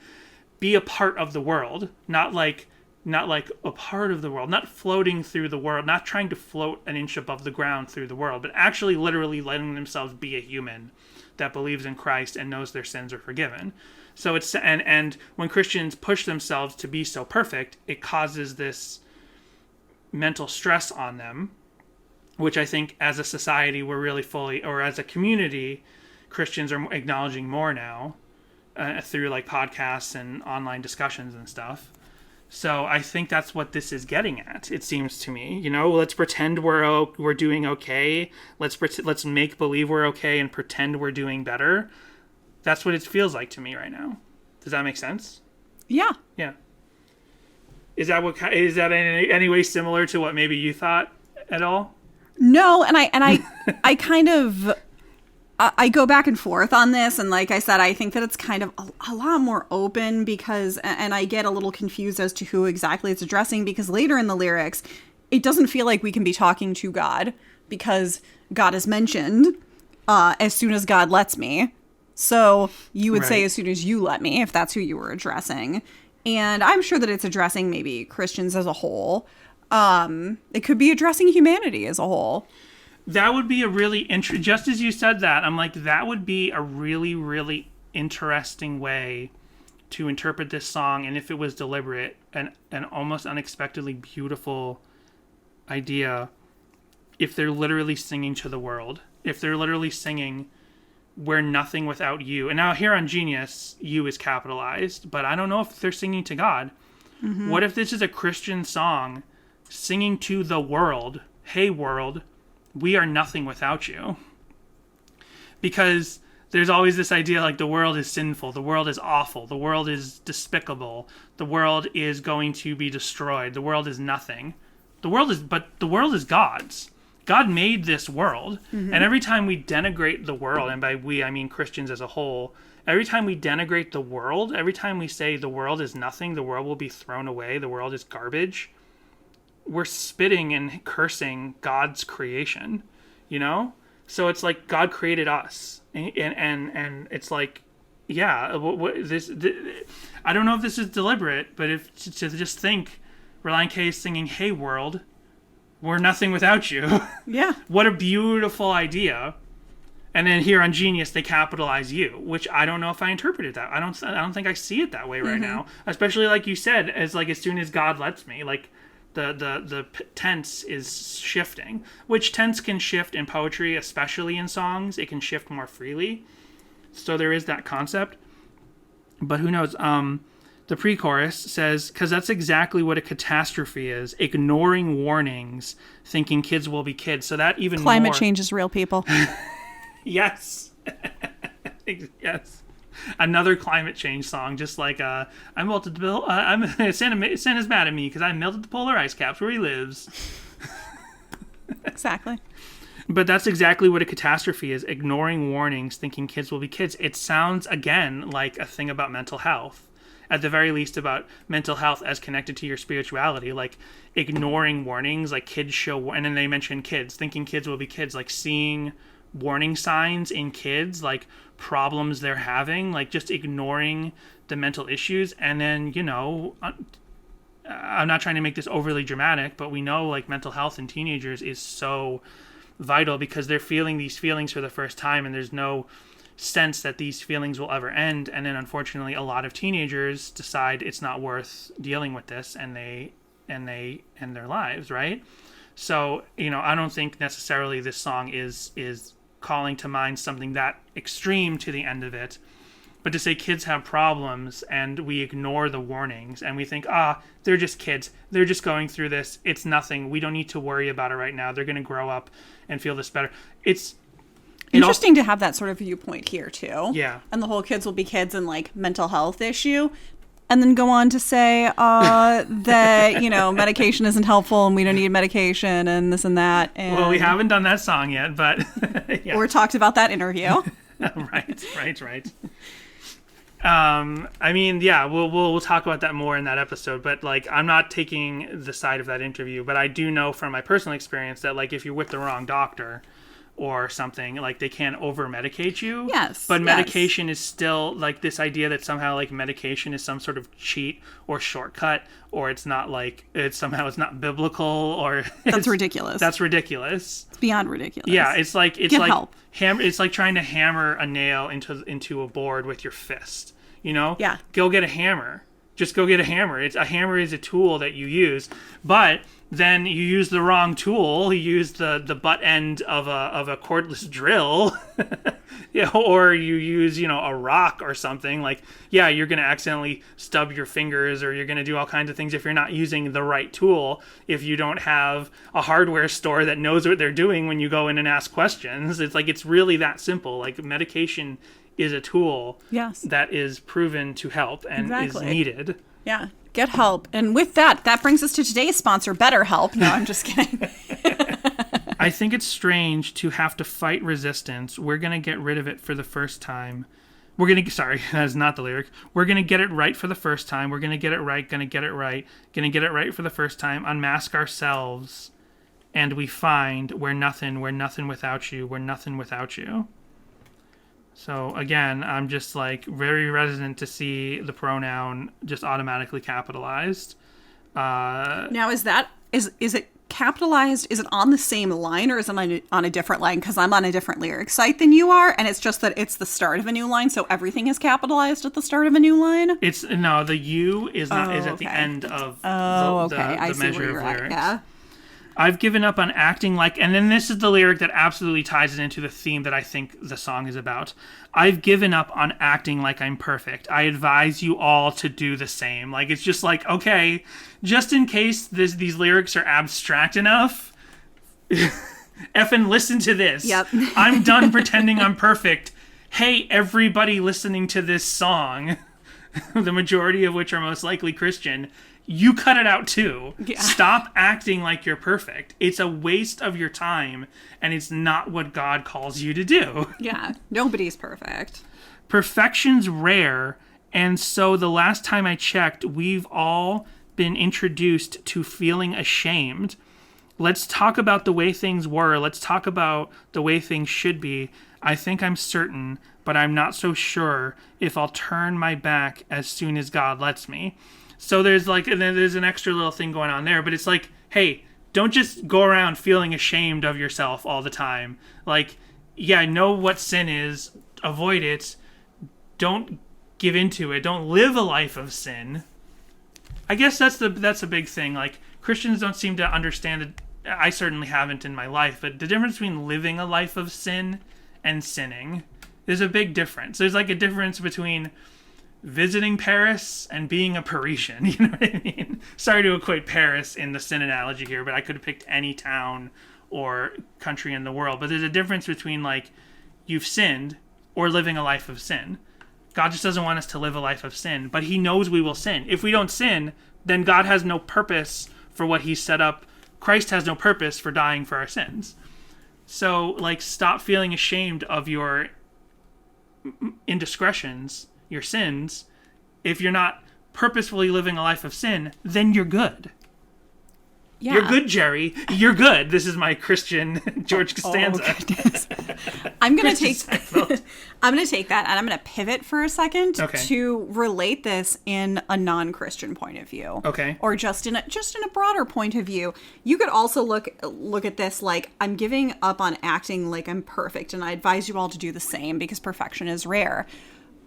be a part of the world, not like a part of the world, not floating through the world, not trying to float an inch above the ground through the world, but actually literally letting themselves be a human that believes in Christ and knows their sins are forgiven. So it's and when Christians push themselves to be so perfect, it causes this mental stress on them, which I think as a society we're really fully, or as a community, Christians are acknowledging more now through like podcasts and online discussions and stuff. So I think that's what this is getting at. It seems to me, let's pretend we're doing okay. Let's make believe we're okay and pretend we're doing better. That's what it feels like to me right now. Does that make sense? Yeah. Yeah. Is that in any way similar to what maybe you thought at all? No, and I kind of I go back and forth on this, and like I said, I think that it's kind of a lot more open because, and I get a little confused as to who exactly it's addressing, because later in the lyrics, it doesn't feel like we can be talking to God because God is mentioned as soon as God lets me. So you would say as soon as you let me, if that's who you were addressing. And I'm sure that it's addressing maybe Christians as a whole. It could be addressing humanity as a whole. That would be a really just as you said that, I'm like, that would be a really, really interesting way to interpret this song. And if it was deliberate, an almost unexpectedly beautiful idea, if they're literally singing to the world, if they're literally singing, we're nothing without you. And now here on Genius, you is capitalized, but I don't know if they're singing to God. Mm-hmm. What if this is a Christian song singing to the world? Hey, world, we are nothing without you. Because there's always this idea like the world is sinful, the world is awful, the world is despicable, the world is going to be destroyed, the world is nothing. But the world is God's. God made this world, and every time we denigrate the world, and by we I mean Christians as a whole, every time we denigrate the world, every time we say the world is nothing, the world will be thrown away, the world is garbage, we're spitting and cursing God's creation, So it's like God created us, and it's like, yeah, I don't know if this is deliberate, but if to just think, Relient K is singing, "Hey world, we're nothing without you." Yeah. What a beautiful idea. And then here on Genius, they capitalize you, which I don't know if I interpreted that. I don't think I see it that way right now. Especially like you said, as soon as God lets me, like the tense is shifting, which tense can shift in poetry, especially in songs. It can shift more freely. So there is that concept. But who knows? The pre-chorus says, because that's exactly what a catastrophe is, ignoring warnings, thinking kids will be kids. So that even Climate more... change is real, people. Yes. Yes. Another climate change song, just like I melted the Santa's mad at me because I melted the polar ice caps where he lives. Exactly. But that's exactly what a catastrophe is, ignoring warnings, thinking kids will be kids. It sounds, again, like a thing about mental health. At the very least, about mental health as connected to your spirituality, like ignoring warnings, like kids show, and then they mention kids, thinking kids will be kids, like seeing warning signs in kids, like problems they're having, like just ignoring the mental issues. And then, I'm not trying to make this overly dramatic, but we know like mental health in teenagers is so vital because they're feeling these feelings for the first time and there's no sense that these feelings will ever end. And then unfortunately a lot of teenagers decide it's not worth dealing with this and they end their lives, right? So, I don't think necessarily this song is calling to mind something that extreme to the end of it, but to say kids have problems and we ignore the warnings and we think, they're just kids, they're just going through this, it's nothing, we don't need to worry about it right now, they're going to grow up and feel this better. It's interesting to have that sort of viewpoint here too. Yeah. And the whole kids will be kids and like mental health issue. And then go on to say that, medication isn't helpful and we don't need medication and this and that. And well, we haven't done that song yet, but... yeah. Or talked about that interview. Right. I mean, yeah, we'll talk about that more in that episode, but like, I'm not taking the side of that interview, but I do know from my personal experience that like, if you're with the wrong doctor or something, like they can over-medicate you. Yes. But medication is still like this idea that somehow like medication is some sort of cheat or shortcut, or it's not like it's not biblical, or that's ridiculous. That's ridiculous. It's beyond ridiculous. Yeah, it's like Get help. It's like trying to hammer a nail into a board with your fist. Yeah. Go get a hammer. Just go get a hammer. A hammer is a tool that you use, but then you use the wrong tool. You use the butt end of a cordless drill, or you use a rock or something. Like, yeah, you're gonna accidentally stub your fingers, or you're gonna do all kinds of things if you're not using the right tool. If you don't have a hardware store that knows what they're doing when you go in and ask questions, it's really that simple. Like medication is a tool that is proven to help and is needed. Yeah, get help. And with that brings us to today's sponsor, BetterHelp. No, I'm just kidding. I think it's strange to have to fight resistance. We're going to get rid of it for the first time. Sorry, that's not the lyric. We're going to get it right for the first time. We're going to get it right, going to get it right, going to get it right for the first time. Unmask ourselves, and we find we're nothing without you. We're nothing without you. So again, I'm just like very resonant to see the pronoun just automatically capitalized. Now is it capitalized? Is it on the same line or is it on a different line? Because I'm on a different lyric site than you are, and it's just that it's the start of a new line, so everything is capitalized at the start of a new line. The U is not is at the end of the measure of lyrics. Yeah. I've given up on acting like, and then this is the lyric that absolutely ties it into the theme that I think the song is about. I've given up on acting like I'm perfect. I advise you all to do the same. Like, it's just like, okay, just in case these lyrics are abstract enough, effing listen to this. Yep. I'm done pretending I'm perfect. Hey, everybody listening to this song, the majority of which are most likely Christian, you cut it out too. Yeah. Stop acting like you're perfect. It's a waste of your time, and it's not what God calls you to do. Yeah, nobody's perfect. Perfection's rare, and so the last time I checked, we've all been introduced to feeling ashamed. Let's talk about the way things were. Let's talk about the way things should be. I think I'm certain, but but I'm not so sure if I'll turn my back as soon as God lets me. So there's like, and then there's an extra little thing going on there, but it's like, hey, don't just go around feeling ashamed of yourself all the time. Like, yeah, know what sin is, avoid it, don't give into it, don't live a life of sin. I guess that's a big thing. Like, Christians don't seem to understand it. I certainly haven't in my life, but the difference between living a life of sin and sinning, there's a big difference. There's like a difference between visiting Paris and being a Parisian. You know what I mean? Sorry to equate Paris in the sin analogy here, but I could have picked any town or country in the world. But there's a difference between like you've sinned or living a life of sin. God just doesn't want us to live a life of sin, but he knows we will sin. If we don't sin, then God has no purpose for what he set up. Christ has no purpose for dying for our sins. So, like, stop feeling ashamed of your indiscretions, your sins. If you're not purposefully living a life of sin, then you're good. Yeah. You're good, Jerry. You're good. This is my Christian George Costanza. I'm gonna take that and I'm gonna pivot for a second to relate this in a non-Christian point of view. Okay. Or just in a broader point of view. You could also look at this like I'm giving up on acting like I'm perfect, and I advise you all to do the same because perfection is rare.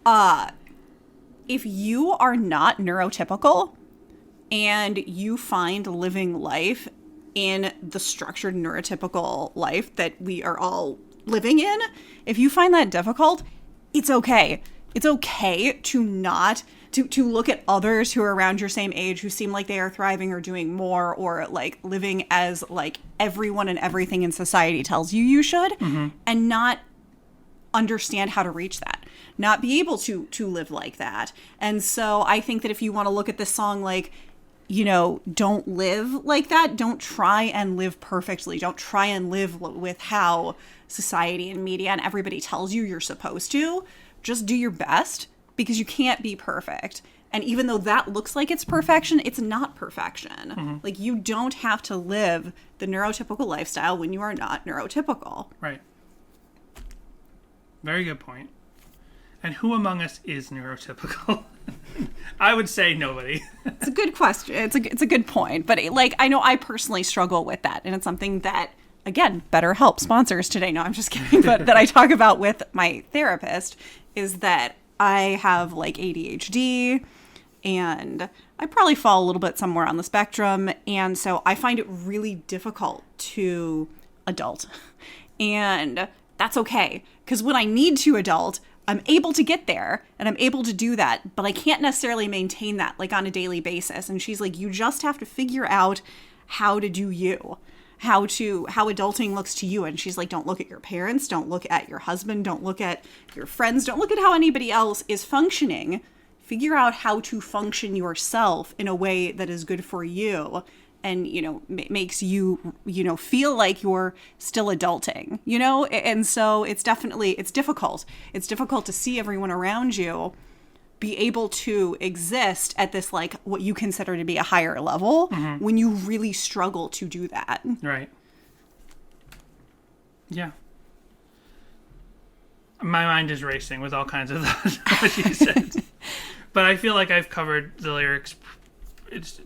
If you are not neurotypical and you find living life in the structured neurotypical life that we are all living in, if you find that difficult, it's okay. It's okay to not to look at others who are around your same age who seem like they are thriving or doing more or like living as like everyone and everything in society tells you should, and not understand how to reach that, not be able to live like that. And so I think that if you want to look at this song like, you know, don't live like that. Don't try and live perfectly. Don't try and live with how society and media and everybody tells you you're supposed to. Just do your best because you can't be perfect. And even though that looks like it's perfection, it's not perfection. Like, you don't have to live the neurotypical lifestyle when you are not neurotypical. Right. Very good point. And who among us is neurotypical? I would say nobody. It's a good question. It's a good point. But like, I know I personally struggle with that. And it's something that, again, BetterHelp sponsors today. No, I'm just kidding. But that I talk about with my therapist is that I have like ADHD and I probably fall a little bit somewhere on the spectrum. And so I find it really difficult to adult. And that's okay. Because when I need to adult, I'm able to get there and I'm able to do that, but I can't necessarily maintain that like on a daily basis. And she's like, you just have to figure out how to do you, how adulting looks to you. And she's like, don't look at your parents, don't look at your husband, don't look at your friends, don't look at how anybody else is functioning. Figure out how to function yourself in a way that is good for you and, you know, makes you, you know, feel like you're still adulting, you know? And so it's difficult. It's difficult to see everyone around you be able to exist at this, like, what you consider to be a higher level when you really struggle to do that. Right. Yeah. My mind is racing with all kinds of what you said. But I feel like I've covered the lyrics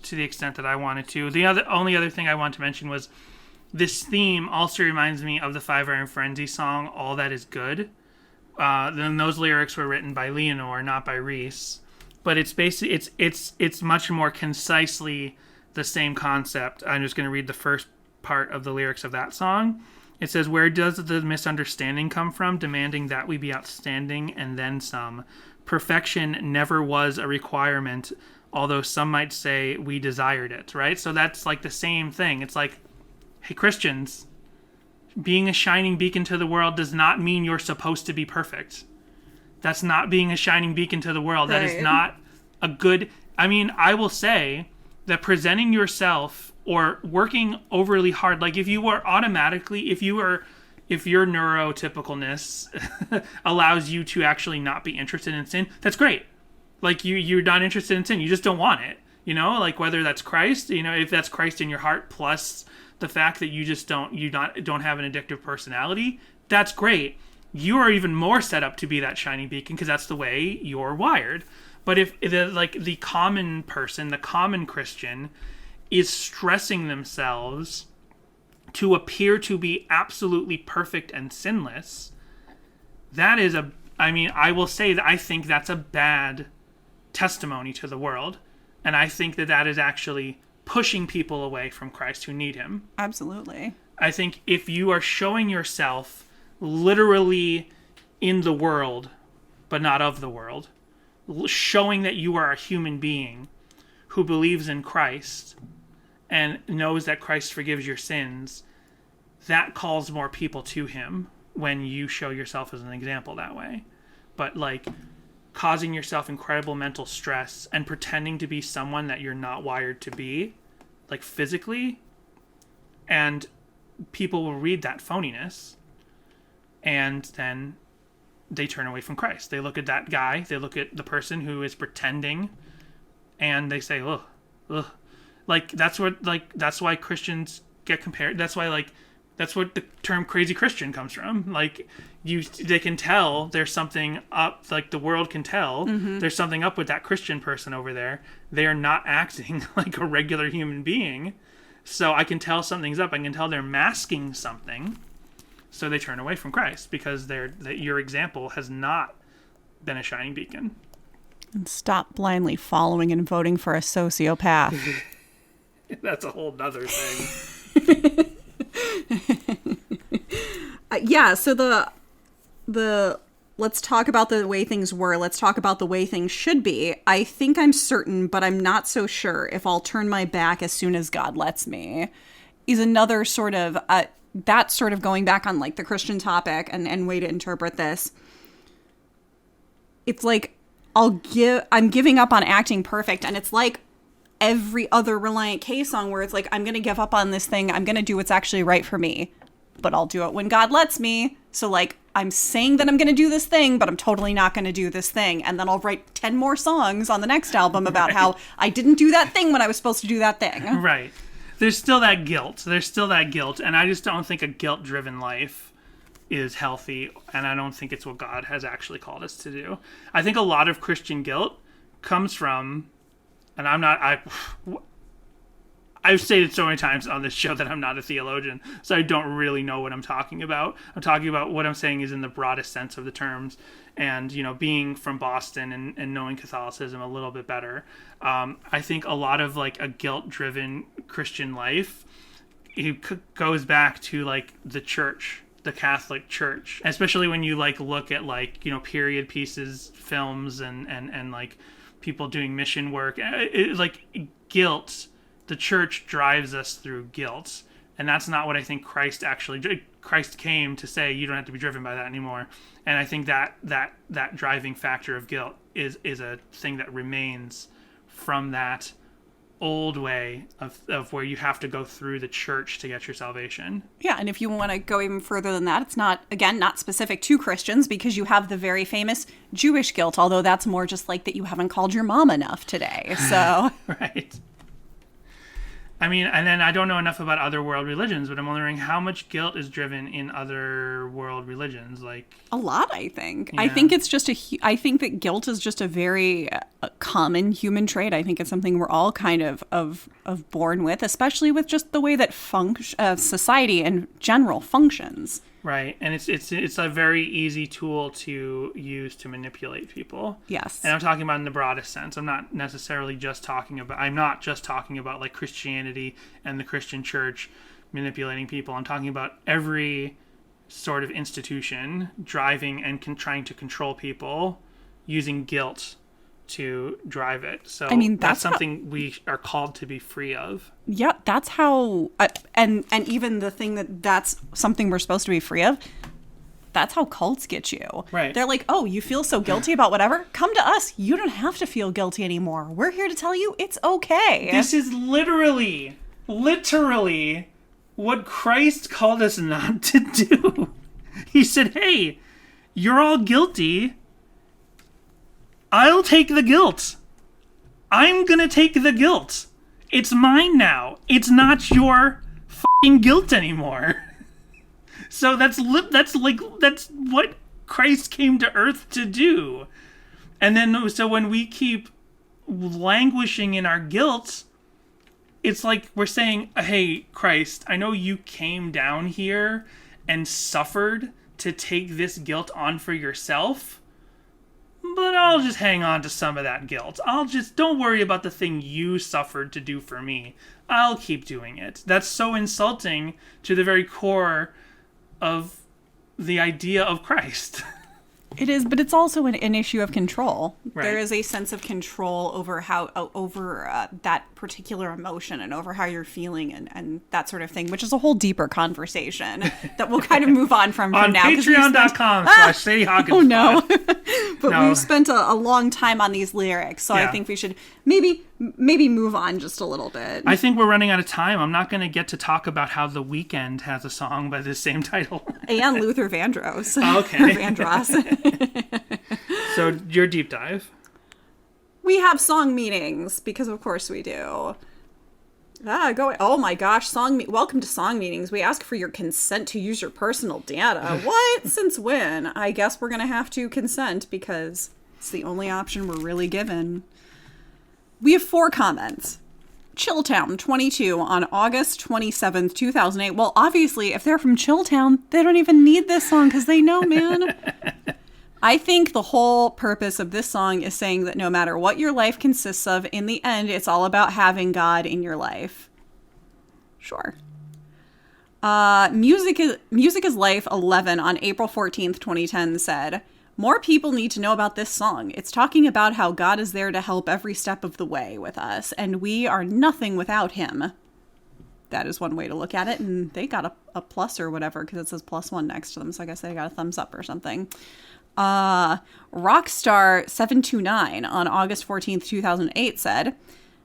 to the extent that I wanted to. The only other thing I want to mention was this theme also reminds me of the Five Iron Frenzy song, All That Is Good. Then those lyrics were written by Leonore, not by Reese. But it's basically, it's much more concisely the same concept. I'm just going to read the first part of the lyrics of that song. It says, where does the misunderstanding come from, demanding that we be outstanding and then some? Perfection never was a requirement, although some might say we desired it, right? So that's like the same thing. It's like, hey, Christians, being a shining beacon to the world does not mean you're supposed to be perfect. That's not being a shining beacon to the world. That is not a good... I mean, I will say that presenting yourself or working overly hard, like if your neurotypicalness allows you to actually not be interested in sin, that's great. Like you're not interested in sin, you just don't want it, you know, like whether that's Christ, you know, if that's Christ in your heart plus the fact that you just don't have an addictive personality, that's great. you are even more set up to be that shining beacon because that's the way you're wired. But if the common person, the common Christian, is stressing themselves to appear to be absolutely perfect and sinless, that is I will say that I think that's a bad testimony to the world. And I think that is actually pushing people away from Christ who need him. Absolutely. I think if you are showing yourself literally in the world, but not of the world, showing that you are a human being who believes in Christ and knows that Christ forgives your sins, that calls more people to him when you show yourself as an example that way. But causing yourself incredible mental stress and pretending to be someone that you're not wired to be, physically, and people will read that phoniness and then they turn away from Christ. They look at that guy, they look at the person who is pretending, and they say, ugh, ugh. That's why Christians get compared. That's why that's what the term crazy Christian comes from. They can tell there's something up, the world can tell there's something up with that Christian person over there. They are not acting like a regular human being. So I can tell something's up. I can tell they're masking something. So they turn away from Christ because your example has not been a shining beacon. And stop blindly following and voting for a sociopath. That's a whole nother thing. So the let's talk about the way things were. Let's talk about the way things should be. I think I'm certain, but I'm not so sure if I'll turn my back as soon as God lets me. Is another sort of that sort of going back on the Christian topic and way to interpret this. It's I'm giving up on acting perfect, and it's like every other Relient K song where it's I'm going to give up on this thing. I'm going to do what's actually right for me, but I'll do it when God lets me. So I'm saying that I'm going to do this thing, but I'm totally not going to do this thing. And then I'll write 10 more songs on the next album about how I didn't do that thing when I was supposed to do that thing. Right. There's still that guilt. And I just don't think a guilt-driven life is healthy, and I don't think it's what God has actually called us to do. I think a lot of Christian guilt comes from, and I've stated so many times on this show that I'm not a theologian, so I don't really know what I'm talking about. I'm talking about what I'm saying is in the broadest sense of the terms. And, being from Boston and knowing Catholicism a little bit better, I think a lot of a guilt-driven Christian life, it goes back to the church, the Catholic Church, especially when you look at period pieces, films, and people doing mission work. Guilt. The church drives us through guilt, and that's not what I think Christ came to say. You don't have to be driven by that anymore. And I think that driving factor of guilt is a thing that remains from that old way of where you have to go through the church to get your salvation. Yeah, and if you want to go even further than that, it's not specific to Christians, because you have the very famous Jewish guilt, although that's more just that you haven't called your mom enough today. So Right. I mean, and then I don't know enough about other world religions, but I'm wondering how much guilt is driven in other world religions. A lot, I think. Yeah. I think it's just I think that guilt is just a very common human trait. I think it's something we're all kind of born with, especially with just the way that society in general functions. Right, and it's a very easy tool to use to manipulate people. Yes. And I'm talking about in the broadest sense. I'm not just talking about Christianity and the Christian church manipulating people. I'm talking about every sort of institution driving and trying to control people using guilt to drive it. So that's something we are called to be free of. Yeah, that's how, and even the thing that's something we're supposed to be free of, that's how cults get you. Right. They're oh, you feel so guilty about whatever? Come to us. You don't have to feel guilty anymore. We're here to tell you it's okay. This is literally what Christ called us not to do. He said, hey, you're all guilty. I'll take the guilt. I'm gonna take the guilt. It's mine now. It's not your fucking guilt anymore. So that's what Christ came to earth to do. And then so when we keep languishing in our guilt, it's like we're saying, hey, Christ, I know you came down here and suffered to take this guilt on for yourself, but I'll just hang on to some of that guilt. Don't worry about the thing you suffered to do for me. I'll keep doing it. That's so insulting to the very core of the idea of Christ. It is, but it's also an issue of control. Right. There is a sense of control over that particular emotion and over how you're feeling and that sort of thing, which is a whole deeper conversation that we'll kind of move on from On now. patreon.com/Sadie Hawkins. Oh no. But No. we've spent a long time on these lyrics, so Yeah. I think we should maybe move on just a little bit. I think we're running out of time. I'm not going to get to talk about how The Weeknd has a song by the same title. And Luther Vandross. Okay. Vandross. So your deep dive. We have song meetings, because of course we do. Oh my gosh, welcome to song meetings. We ask for your consent to use your personal data. What? Since when? I guess we're going to have to consent because it's the only option we're really given. We have 4 comments. Chilltown 22 on August 27th, 2008. Well, obviously, if they're from Chilltown, they don't even need this song because they know, man. I think the whole purpose of this song is saying that no matter what your life consists of, in the end, it's all about having God in your life. Sure. Music is Life 11 on April 14th, 2010 said, more people need to know about this song. It's talking about how God is there to help every step of the way with us, and we are nothing without him. That is one way to look at it, and they got a plus or whatever because it says +1 next to them, so I guess they got a thumbs up or something. Rockstar729 on August 14th, 2008 said,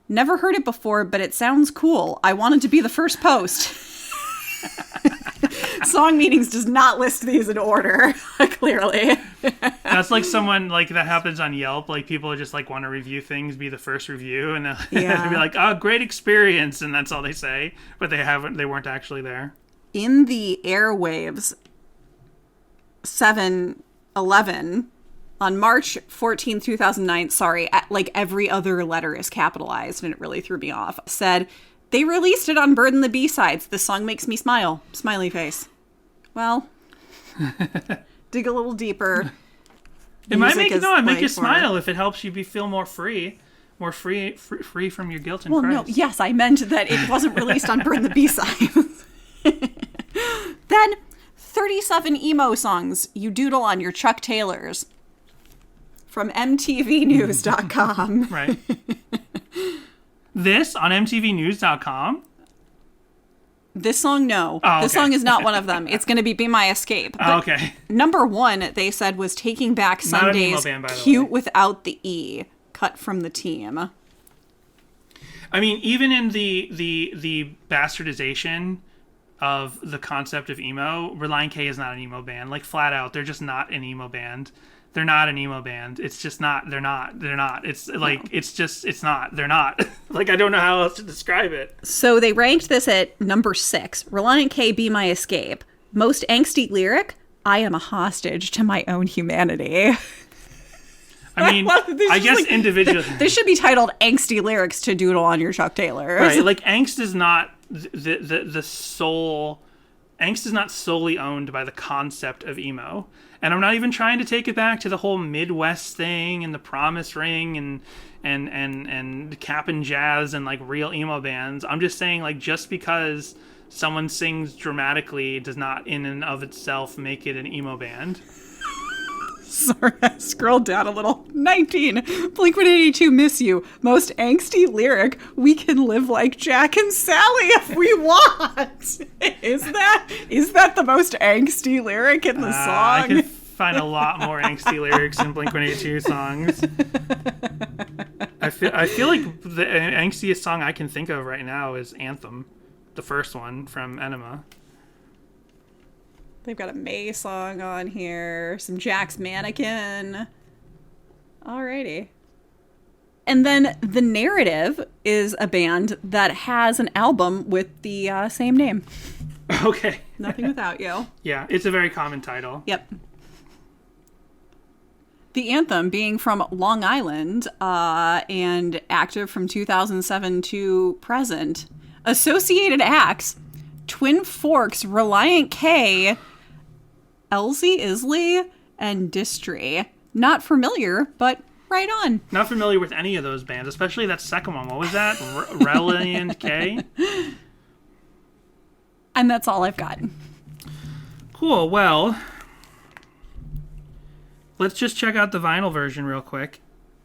never heard it before, but it sounds cool. I wanted to be the first post. Song Meetings does not list these in order, clearly. That's like someone like that happens on Yelp. Like people just like want to review things, be the first review, and they'll be like, "Oh, great experience," and that's all they say, but they weren't actually there. In the airwaves, 7-11 on March 14th, 2009. Sorry, like every other letter is capitalized, and it really threw me off. Said they released it on Bird and the B-sides. This song makes me smile. Smiley face. Well, dig a little deeper. It might make you smile if it helps you feel more free from your guilt and Well, Christ. no, yes, I meant that it wasn't released on Burn the B-sides. Then, 37 emo songs you doodle on your Chuck Taylors. From MTVnews.com. Right. This on MTVnews.com? This song, no. Oh, okay. This song is not one of them. It's going to be My Escape. But okay. Number 1, they said, was Taking Back Not an emo Sundays, band, by the Cute way. Without the E, cut from the team. I mean, even in the bastardization of the concept of emo, Relient K is not an emo band. Like, flat out, they're just not an emo band. They're not an emo band. It's just not. They're not. It's like, it's not. They're not. Like, I don't know how else to describe it. So they ranked this at number 6. Relient K, Be My Escape. Most angsty lyric, I am a hostage to my own humanity. I mean, I guess individually. This should be titled Angsty Lyrics to Doodle on Your Chuck Taylors. Right, like, angst is not the soul. Angst is not solely owned by the concept of emo. And I'm not even trying to take it back to the whole Midwest thing and the Promise Ring and Cap and Jazz and like real emo bands. I'm just saying, like, just because someone sings dramatically does not in and of itself make it an emo band. Sorry, I scrolled down a little. 19. Blink-182, Miss You. Most angsty lyric, we can live like Jack and Sally if we want. Is that the most angsty lyric in the I song? can find a lot more angsty lyrics in Blink-182 songs. I feel like the angstiest song I can think of right now is Anthem, the first one from Enema. They've got a May song on here, some Jack's Mannequin. Alrighty. And then The Narrative is a band that has an album with the same name. Okay. Nothing Without You. Yeah, it's a very common title. Yep. The anthem being from Long Island and active from 2007 to present. Associated acts, Twin Forks, Relient K, Elsie Isley, and Distry. Not familiar, but right on. Not familiar with any of those bands, especially that second one. What was that? Relient K? And that's all I've got. Cool. Well, let's just check out the vinyl version real quick,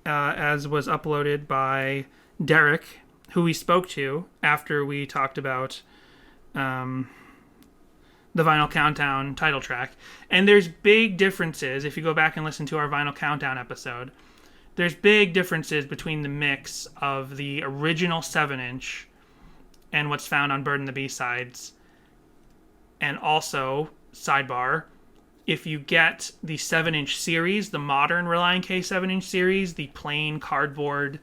as was uploaded by Derek, who we spoke to after we talked about the Vinyl Countdown title track. And there's big differences. If you go back and listen to our Vinyl Countdown episode, there's big differences between the mix of the original 7-inch and what's found on Bird and the B-sides. And also, sidebar, if you get the 7-inch series, the modern Relient K 7-inch series, the plain cardboard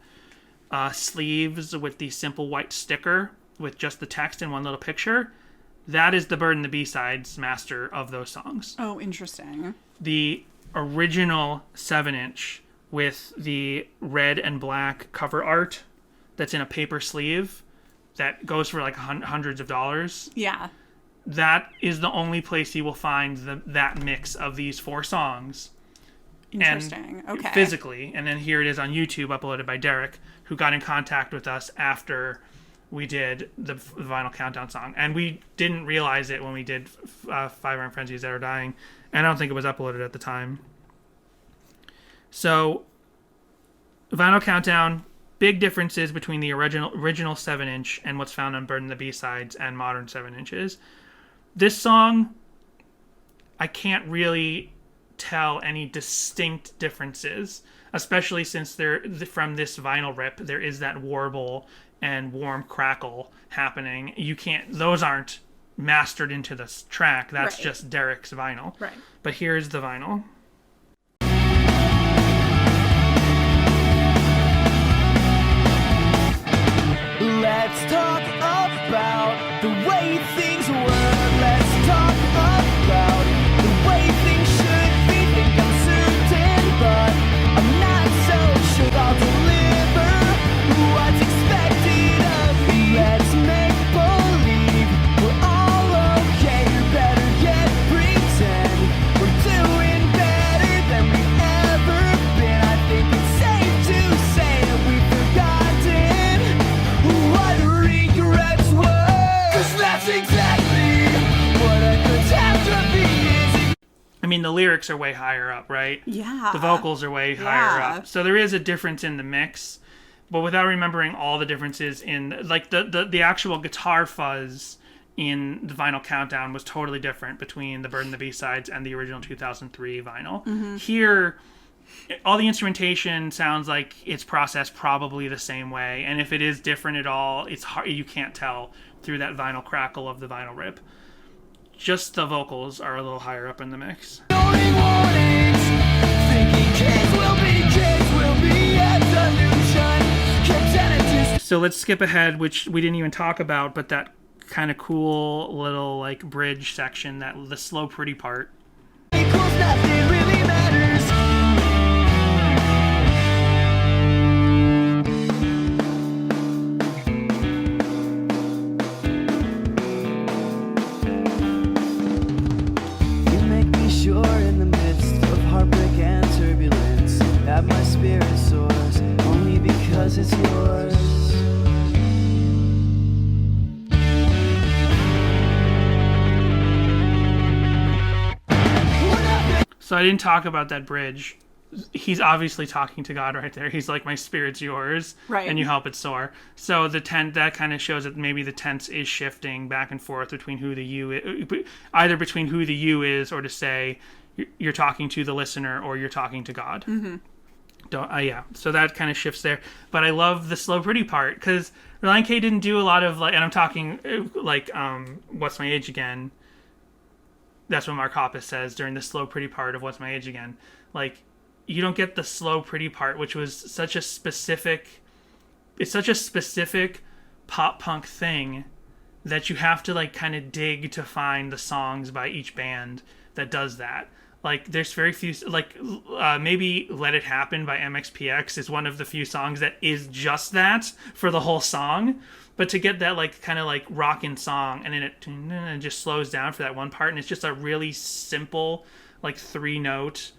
sleeves with the simple white sticker with just the text in one little picture, that is the Bird and the B-sides master of those songs. Oh, interesting. The original 7-inch with the red and black cover art that's in a paper sleeve that goes for like hundreds of dollars. Yeah. That is the only place you will find that mix of these 4 songs. Interesting. And okay. physically. And then here it is on YouTube, uploaded by Derek, who got in contact with us after we did the Vinyl Countdown song. And we didn't realize it when we did Five Iron Frenzies That Are Dying. And I don't think it was uploaded at the time. So, Vinyl Countdown, big differences between the original 7-inch and what's found on Bird and the B-sides and modern 7-inches. This song, I can't really tell any distinct differences, especially since from this vinyl rip, there is that warble and warm crackle happening. Those aren't mastered into this track. That's just Derek's vinyl. Right. But here's the vinyl. Let's talk about the way things were. Let's talk about the way things should be. Think I'm certain, but I'm not so sure I'll deliver what's expected of me. Let's make believe we're all okay. You better yet pretend we're doing better than we've ever been. I think it's safe to say that we've forgotten what regrets were. 'Cause that's exactly what a catastrophe is. I mean, the lyrics are way higher up, right? Yeah. The vocals are way higher Yeah. up. So there is a difference in the mix, but without remembering all the differences in, like, the actual guitar fuzz in the Vinyl Countdown was totally different between the Bird and the B-sides and the original 2003 vinyl. Here, all the instrumentation sounds like it's processed probably the same way, and if it is different at all, it's hard, you can't tell through that vinyl crackle of the vinyl rip. Just the vocals are a little higher up in the mix. Ignoring warnings, thinking kids will be a delusion. Kept So let's skip ahead, which we didn't even talk about, but that kind of cool little like bridge section, the slow pretty part. equals nothing really matters. You make me sure in the midst of heartbreak and turbulence that my spirit soars only because it's yours. So I didn't talk about that bridge. He's obviously talking to God right there. He's like, my spirit's yours, Right. and you help it soar. So that kind of shows that maybe the tense is shifting back and forth between who the you is, either between who the you is, or to say you're talking to the listener or you're talking to God. Mm-hmm. Yeah. So that kind of shifts there. But I love the slow pretty part, because Relient K didn't do a lot of, like, and I'm talking like What's My Age Again. That's what Mark Hoppus says during the slow pretty part of What's My Age Again. Like, you don't get the slow pretty part, which was such a specific pop punk thing that you have to like kind of dig to find the songs by each band that does that. Like there's very few, like maybe Let It Happen by MXPX is one of the few songs that is just that for the whole song. But to get that like kind of like rockin' song and then it just slows down for that one part and it's just a really simple like 3-note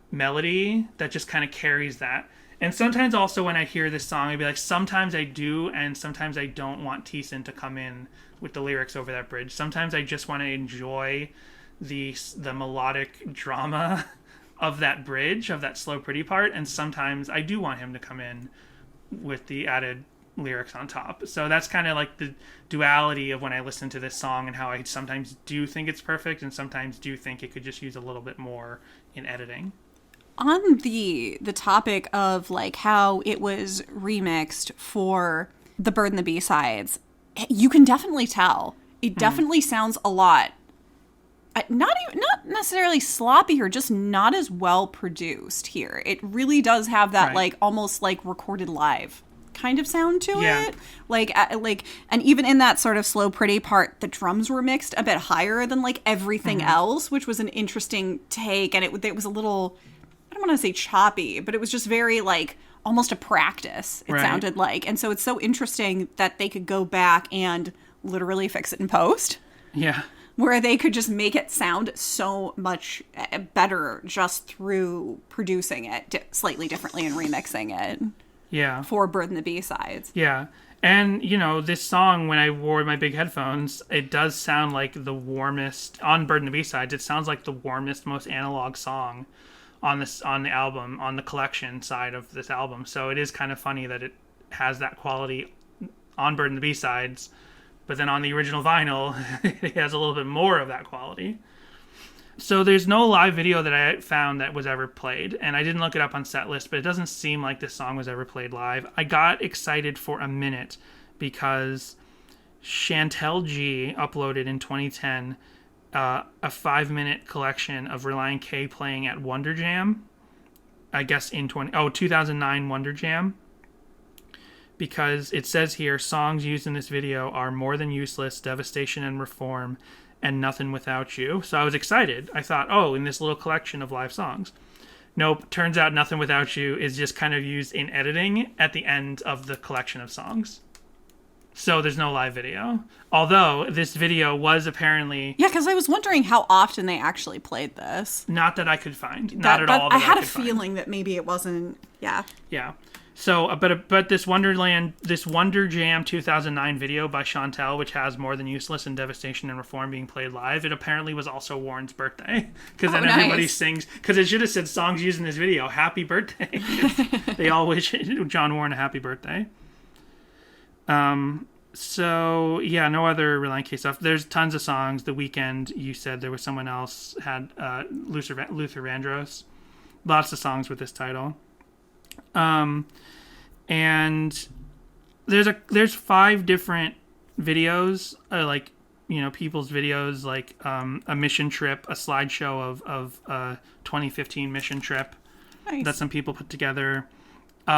melody that just kind of carries that. And sometimes also when I hear this song, I'd be like, sometimes I do and sometimes I don't want Thiessen to come in with the lyrics over that bridge. Sometimes I just want to enjoy the melodic drama of that bridge, of that slow pretty part, and sometimes I do want him to come in with the added lyrics on top. So that's kind of like the duality of when I listen to this song and how I sometimes do think it's perfect and sometimes do think it could just use a little bit more in editing. On the topic of like how it was remixed for the Bird and the B-sides, you can definitely tell. It definitely sounds a lot not necessarily sloppy or just not as well produced here. It really does have that like almost like recorded live kind of sound to it. Like and even in that sort of slow pretty part, the drums were mixed a bit higher than like everything else, which was an interesting take. And it was a little, I don't want to say choppy, but it was just very like almost a practice, it sounded like. And so it's so interesting that they could go back and literally fix it in post. Yeah. Where they could just make it sound so much better just through producing it slightly differently and remixing it. Yeah. For Bird and the B-sides. Yeah. And, you know, this song, when I wore my big headphones, it does sound like the warmest, on Bird and the B-sides, it sounds like the warmest, most analog song on the album, on the collection side of this album. So it is kind of funny that it has that quality on Bird and the B-sides, but then on the original vinyl, it has a little bit more of that quality. So there's no live video that I found that was ever played, and I didn't look it up on Setlist, but it doesn't seem like this song was ever played live. I got excited for a minute because Chantel G uploaded in 2010 a 5-minute collection of Relient K playing at Wonder Jam. I guess in 2009 Wonder Jam. Because it says here, songs used in this video are More Than Useless, Devastation and Reform, and Nothing Without You. So I was excited. I thought, oh, in this little collection of live songs. Nope, turns out Nothing Without You is just kind of used in editing at the end of the collection of songs. So there's no live video. Although this video was apparently... Yeah, because I was wondering how often they actually played this. Not that I could find. Not at all that I had a find. feeling that maybe it wasn't... Yeah. Yeah. So, but this Wonder Jam 2009 video by Chantel, which has More Than Useless and Devastation and Reform being played live, it apparently was also Warren's birthday. Because then everybody sings, because it should have said songs used in this video, happy birthday. They all wish John Warren a happy birthday. So, yeah, no other Relient K stuff. There's tons of songs. The Weeknd, you said there was someone else, had Luther Vandross. Lots of songs with this title. And there's 5 different videos, like, you know, people's videos, like a mission trip, a slideshow of 2015 mission trip that some people put together.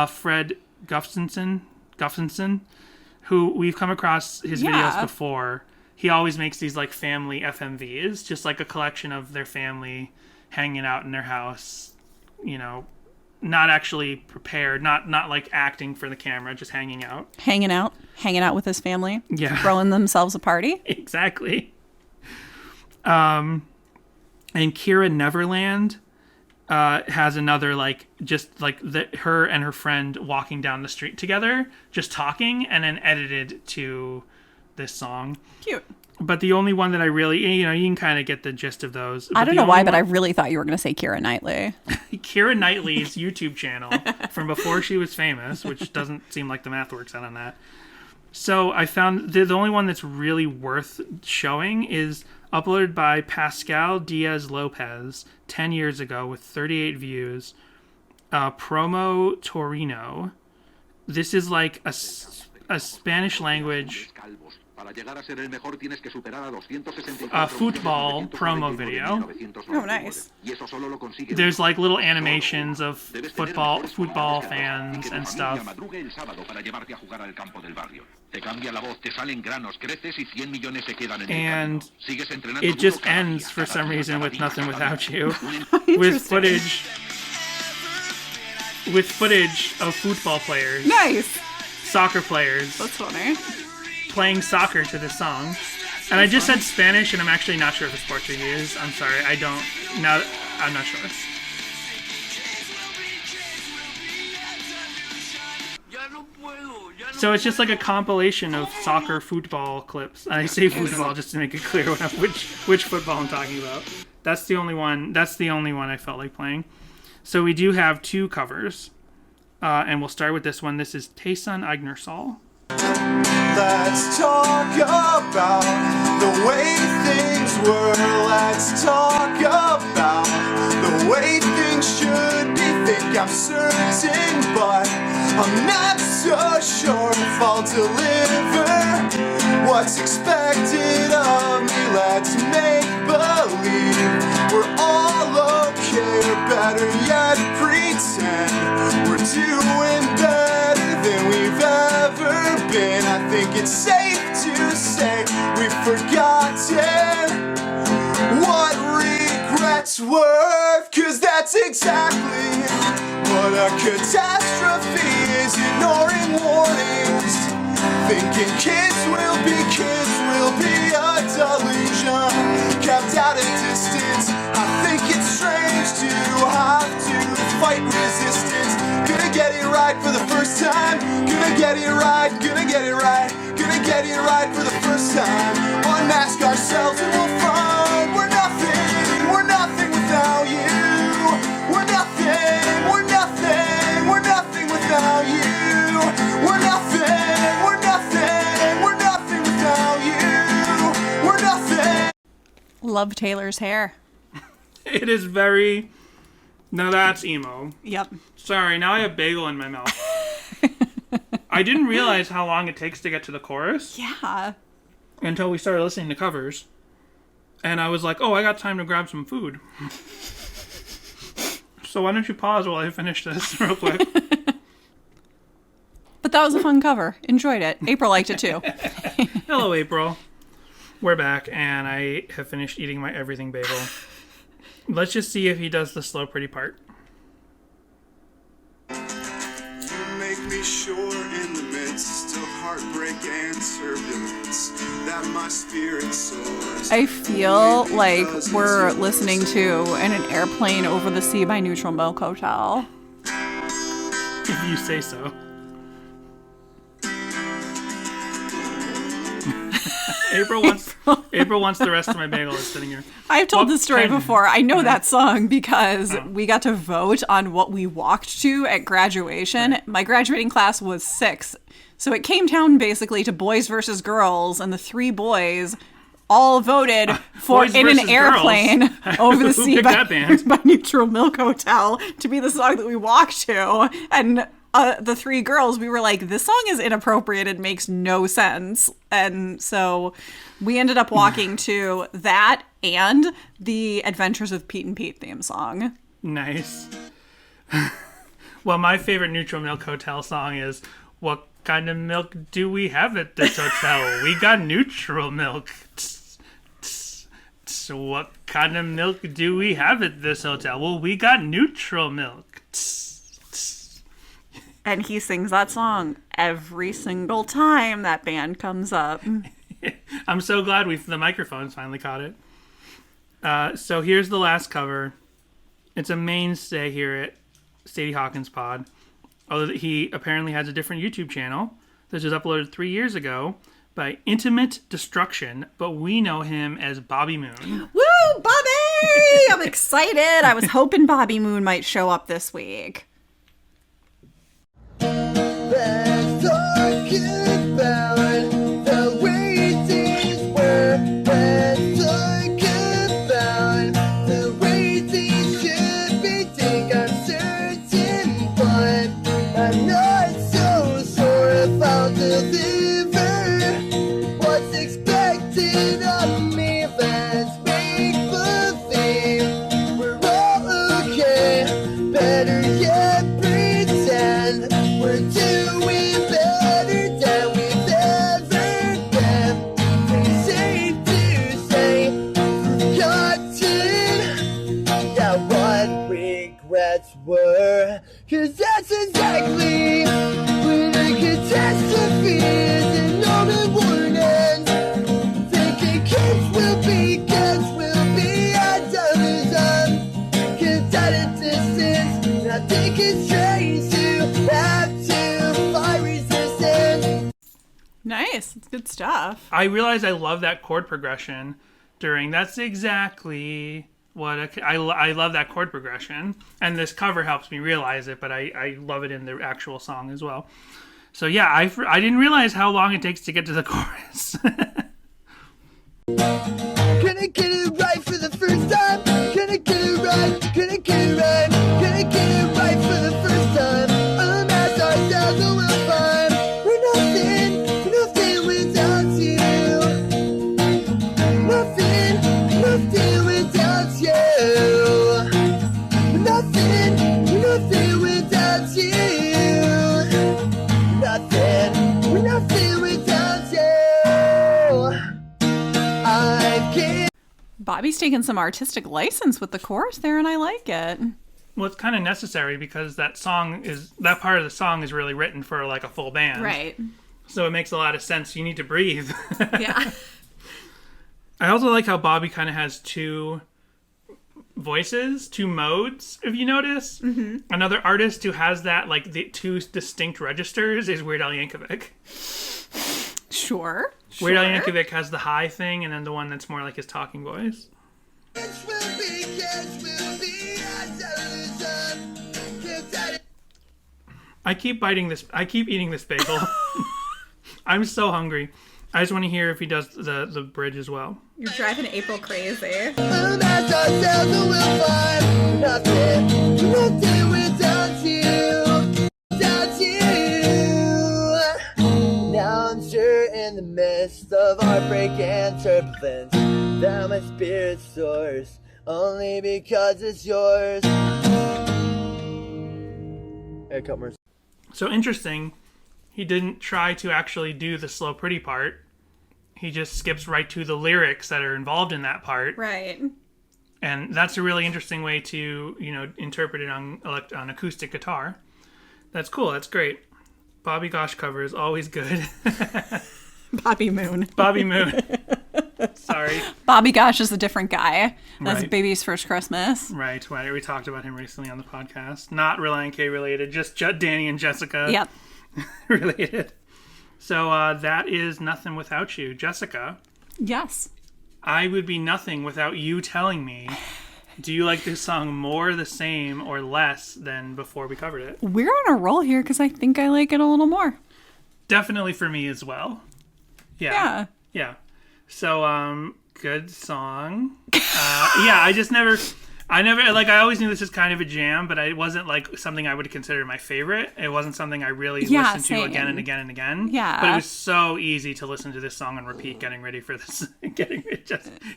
Fred Gustafson, who we've come across his videos before. He always makes these like family FMVs, just like a collection of their family hanging out in their house, you know, not actually prepared, not like acting for the camera, just hanging out with his family. Yeah, throwing themselves a party. Exactly. And Kira Neverland has another like just like her and her friend walking down the street together, just talking, and then edited to this song. Cute. But the only one that I really, you know, you can kind of get the gist of those. I don't know why, but I really thought you were going to say Keira Knightley. Keira Knightley's YouTube channel from before she was famous, which doesn't seem like the math works out on that. So I found the only one that's really worth showing is uploaded by Pascal Diaz Lopez 10 years ago with 38 views. Promo Torino. This is like a Spanish language a football promo video. Oh, nice. There's like little animations of football fans and stuff. And it just ends for some reason with Nothing Without You, with footage of football players, Nice. soccer players, That's funny. playing soccer to this song. And I just said Spanish, and I'm actually not sure if it's Portuguese. I'm sorry, I'm not sure. So it's just like a compilation of soccer football clips. I say football just to make it clear which football I'm talking about. That's the only one I felt like playing. So we do have two covers. And we'll start with this one. This is Tayson Agnersall. Let's talk about the way things were. Let's talk about the way things should be. Think I'm certain, but I'm not so sure if I'll deliver what's expected of me. Let's make believe we're all okay, or better yet, pretend we're doing better than we've ever been. I think it's safe to say we've forgotten what regrets were, 'cause that's exactly what a catastrophe is. Ignoring warnings, thinking kids will be a delusion, kept at a distance. I think it's strange to have to fight resistance. Gonna get it right for the first time. Gonna get it right, gonna get it right. Gonna get it right for the first time. Unmask ourselves and we'll find we're nothing without you. We're nothing without you. We're nothing without you. We're nothing. Love Taylor's hair. It is very... Now that's emo. Yep. Sorry, now I have bagel in my mouth. I didn't realize how long it takes to get to the chorus Yeah. until we started listening to covers. And I was like, oh, I got time to grab some food. So why don't you pause while I finish this real quick? But that was a fun cover. Enjoyed it. April liked it too. Hello, April. We're back, and I have finished eating my everything bagel. Let's just see if he does the slow pretty part. You make me sure in the midst of heartbreak and turbulence that my spirit soars. I feel like we're listening to In an Airplane Over the Sea by Neutral Milk Hotel. If you say so. April wants the rest of my bagel is sitting here. I've told What this story kind- before. I know that song because we got to vote on what we walked to at graduation. Right. My graduating class was 6. So it came down basically to boys versus girls, and the 3 boys all voted for Boys In an versus Airplane Girls. Over the Who Sea picked by, that band? by Neutral Milk Hotel to be the song that we walked to. And the 3 girls, we were like, this song is inappropriate. It makes no sense. And so we ended up walking to that and the Adventures of Pete and Pete theme song. Nice. Well, my favorite Neutral Milk Hotel song is, what kind of milk do we have at this hotel? We got neutral milk. So what kind of milk do we have at this hotel? Well, we got neutral milk. And he sings that song every single time that band comes up. I'm so glad the microphones finally caught it. So here's the last cover. It's a mainstay here at Sadie Hawkins Pod. Although he apparently has a different YouTube channel. This was uploaded 3 years ago by Intimate Destruction, but we know him as Bobby Moon. Woo, Bobby! I'm excited. I was hoping Bobby Moon might show up this week. Let's talk about the way things were. Let's talk about the way things should be. Think I'm certain, but I'm not so sure if I'll deliver what's regrets were. 'Cause that's exactly when a catastrophe is an omen warning. Thinking kids will be idealism. 'Cause at a distance, I think it's strange to have to fight resistance. Nice. It's good stuff. I realize I love that chord progression during. That's exactly what I love that chord progression, and this cover helps me realize it. But I love it in the actual song as well. So yeah, I didn't realize how long it takes to get to the chorus. Gonna get it right for the first time. Gonna get it right. Gonna get it right. Gonna get it right for the first time. Unmask ourselves and we'll find we're nothing without you. Nothing without you. Nothing without you. Nothing without you. I can't. Bobby's taking some artistic license with the chorus there, and I like it. Well, it's kind of necessary because that part of the song is really written for like a full band. Right. So it makes a lot of sense. You need to breathe. Yeah. I also like how Bobby kind of has two voices, two modes, if you notice. Mm-hmm. Another artist who has that, like, the two distinct registers is Weird Al Yankovic. Sure. Weird Al Yankovic has the high thing, and then the one that's more like his talking voice. I keep eating this bagel. I'm so hungry. I just want to hear if he does the bridge as well. You're driving April crazy. Nothing without you. Without you. Now I'm sure in the midst of heartbreak and turbulence that my spirit soars only because it's yours. Hey, Comers. So interesting. He didn't try to actually do the slow pretty part. He just skips right to the lyrics that are involved in that part. Right. And that's a really interesting way to, interpret it on acoustic guitar. That's cool. That's great. Bobby Gosh cover is always good. Bobby Moon. Bobby Moon. Sorry. Bobby Gosh is a different guy. That's Right. Baby's First Christmas. Right. We talked about him recently on the podcast. Not Relient K related, just Danny and Jessica Yep. related. So that is Nothing Without You. Jessica, Yes. I would be nothing without you telling me, do you like this song more, the same, or less than before we covered it? We're on a roll here because I think I like it a little more. Definitely for me as well. Yeah. Yeah. So, good song. Yeah, I always knew this was kind of a jam, but it wasn't like something I would consider my favorite. It wasn't something I really listened to again and again and again. Yeah. But it was so easy to listen to this song on repeat, getting ready for this,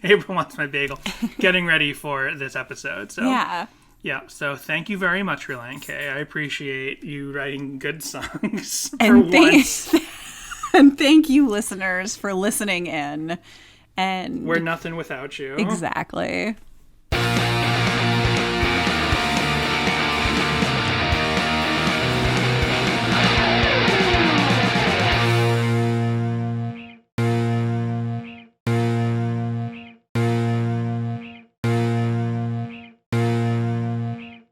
April wants my bagel, getting ready for this episode. So, yeah. So thank you very much, Relient K. I appreciate you writing good songs for once. And thank you, listeners, for listening in. And we're nothing without you. Exactly.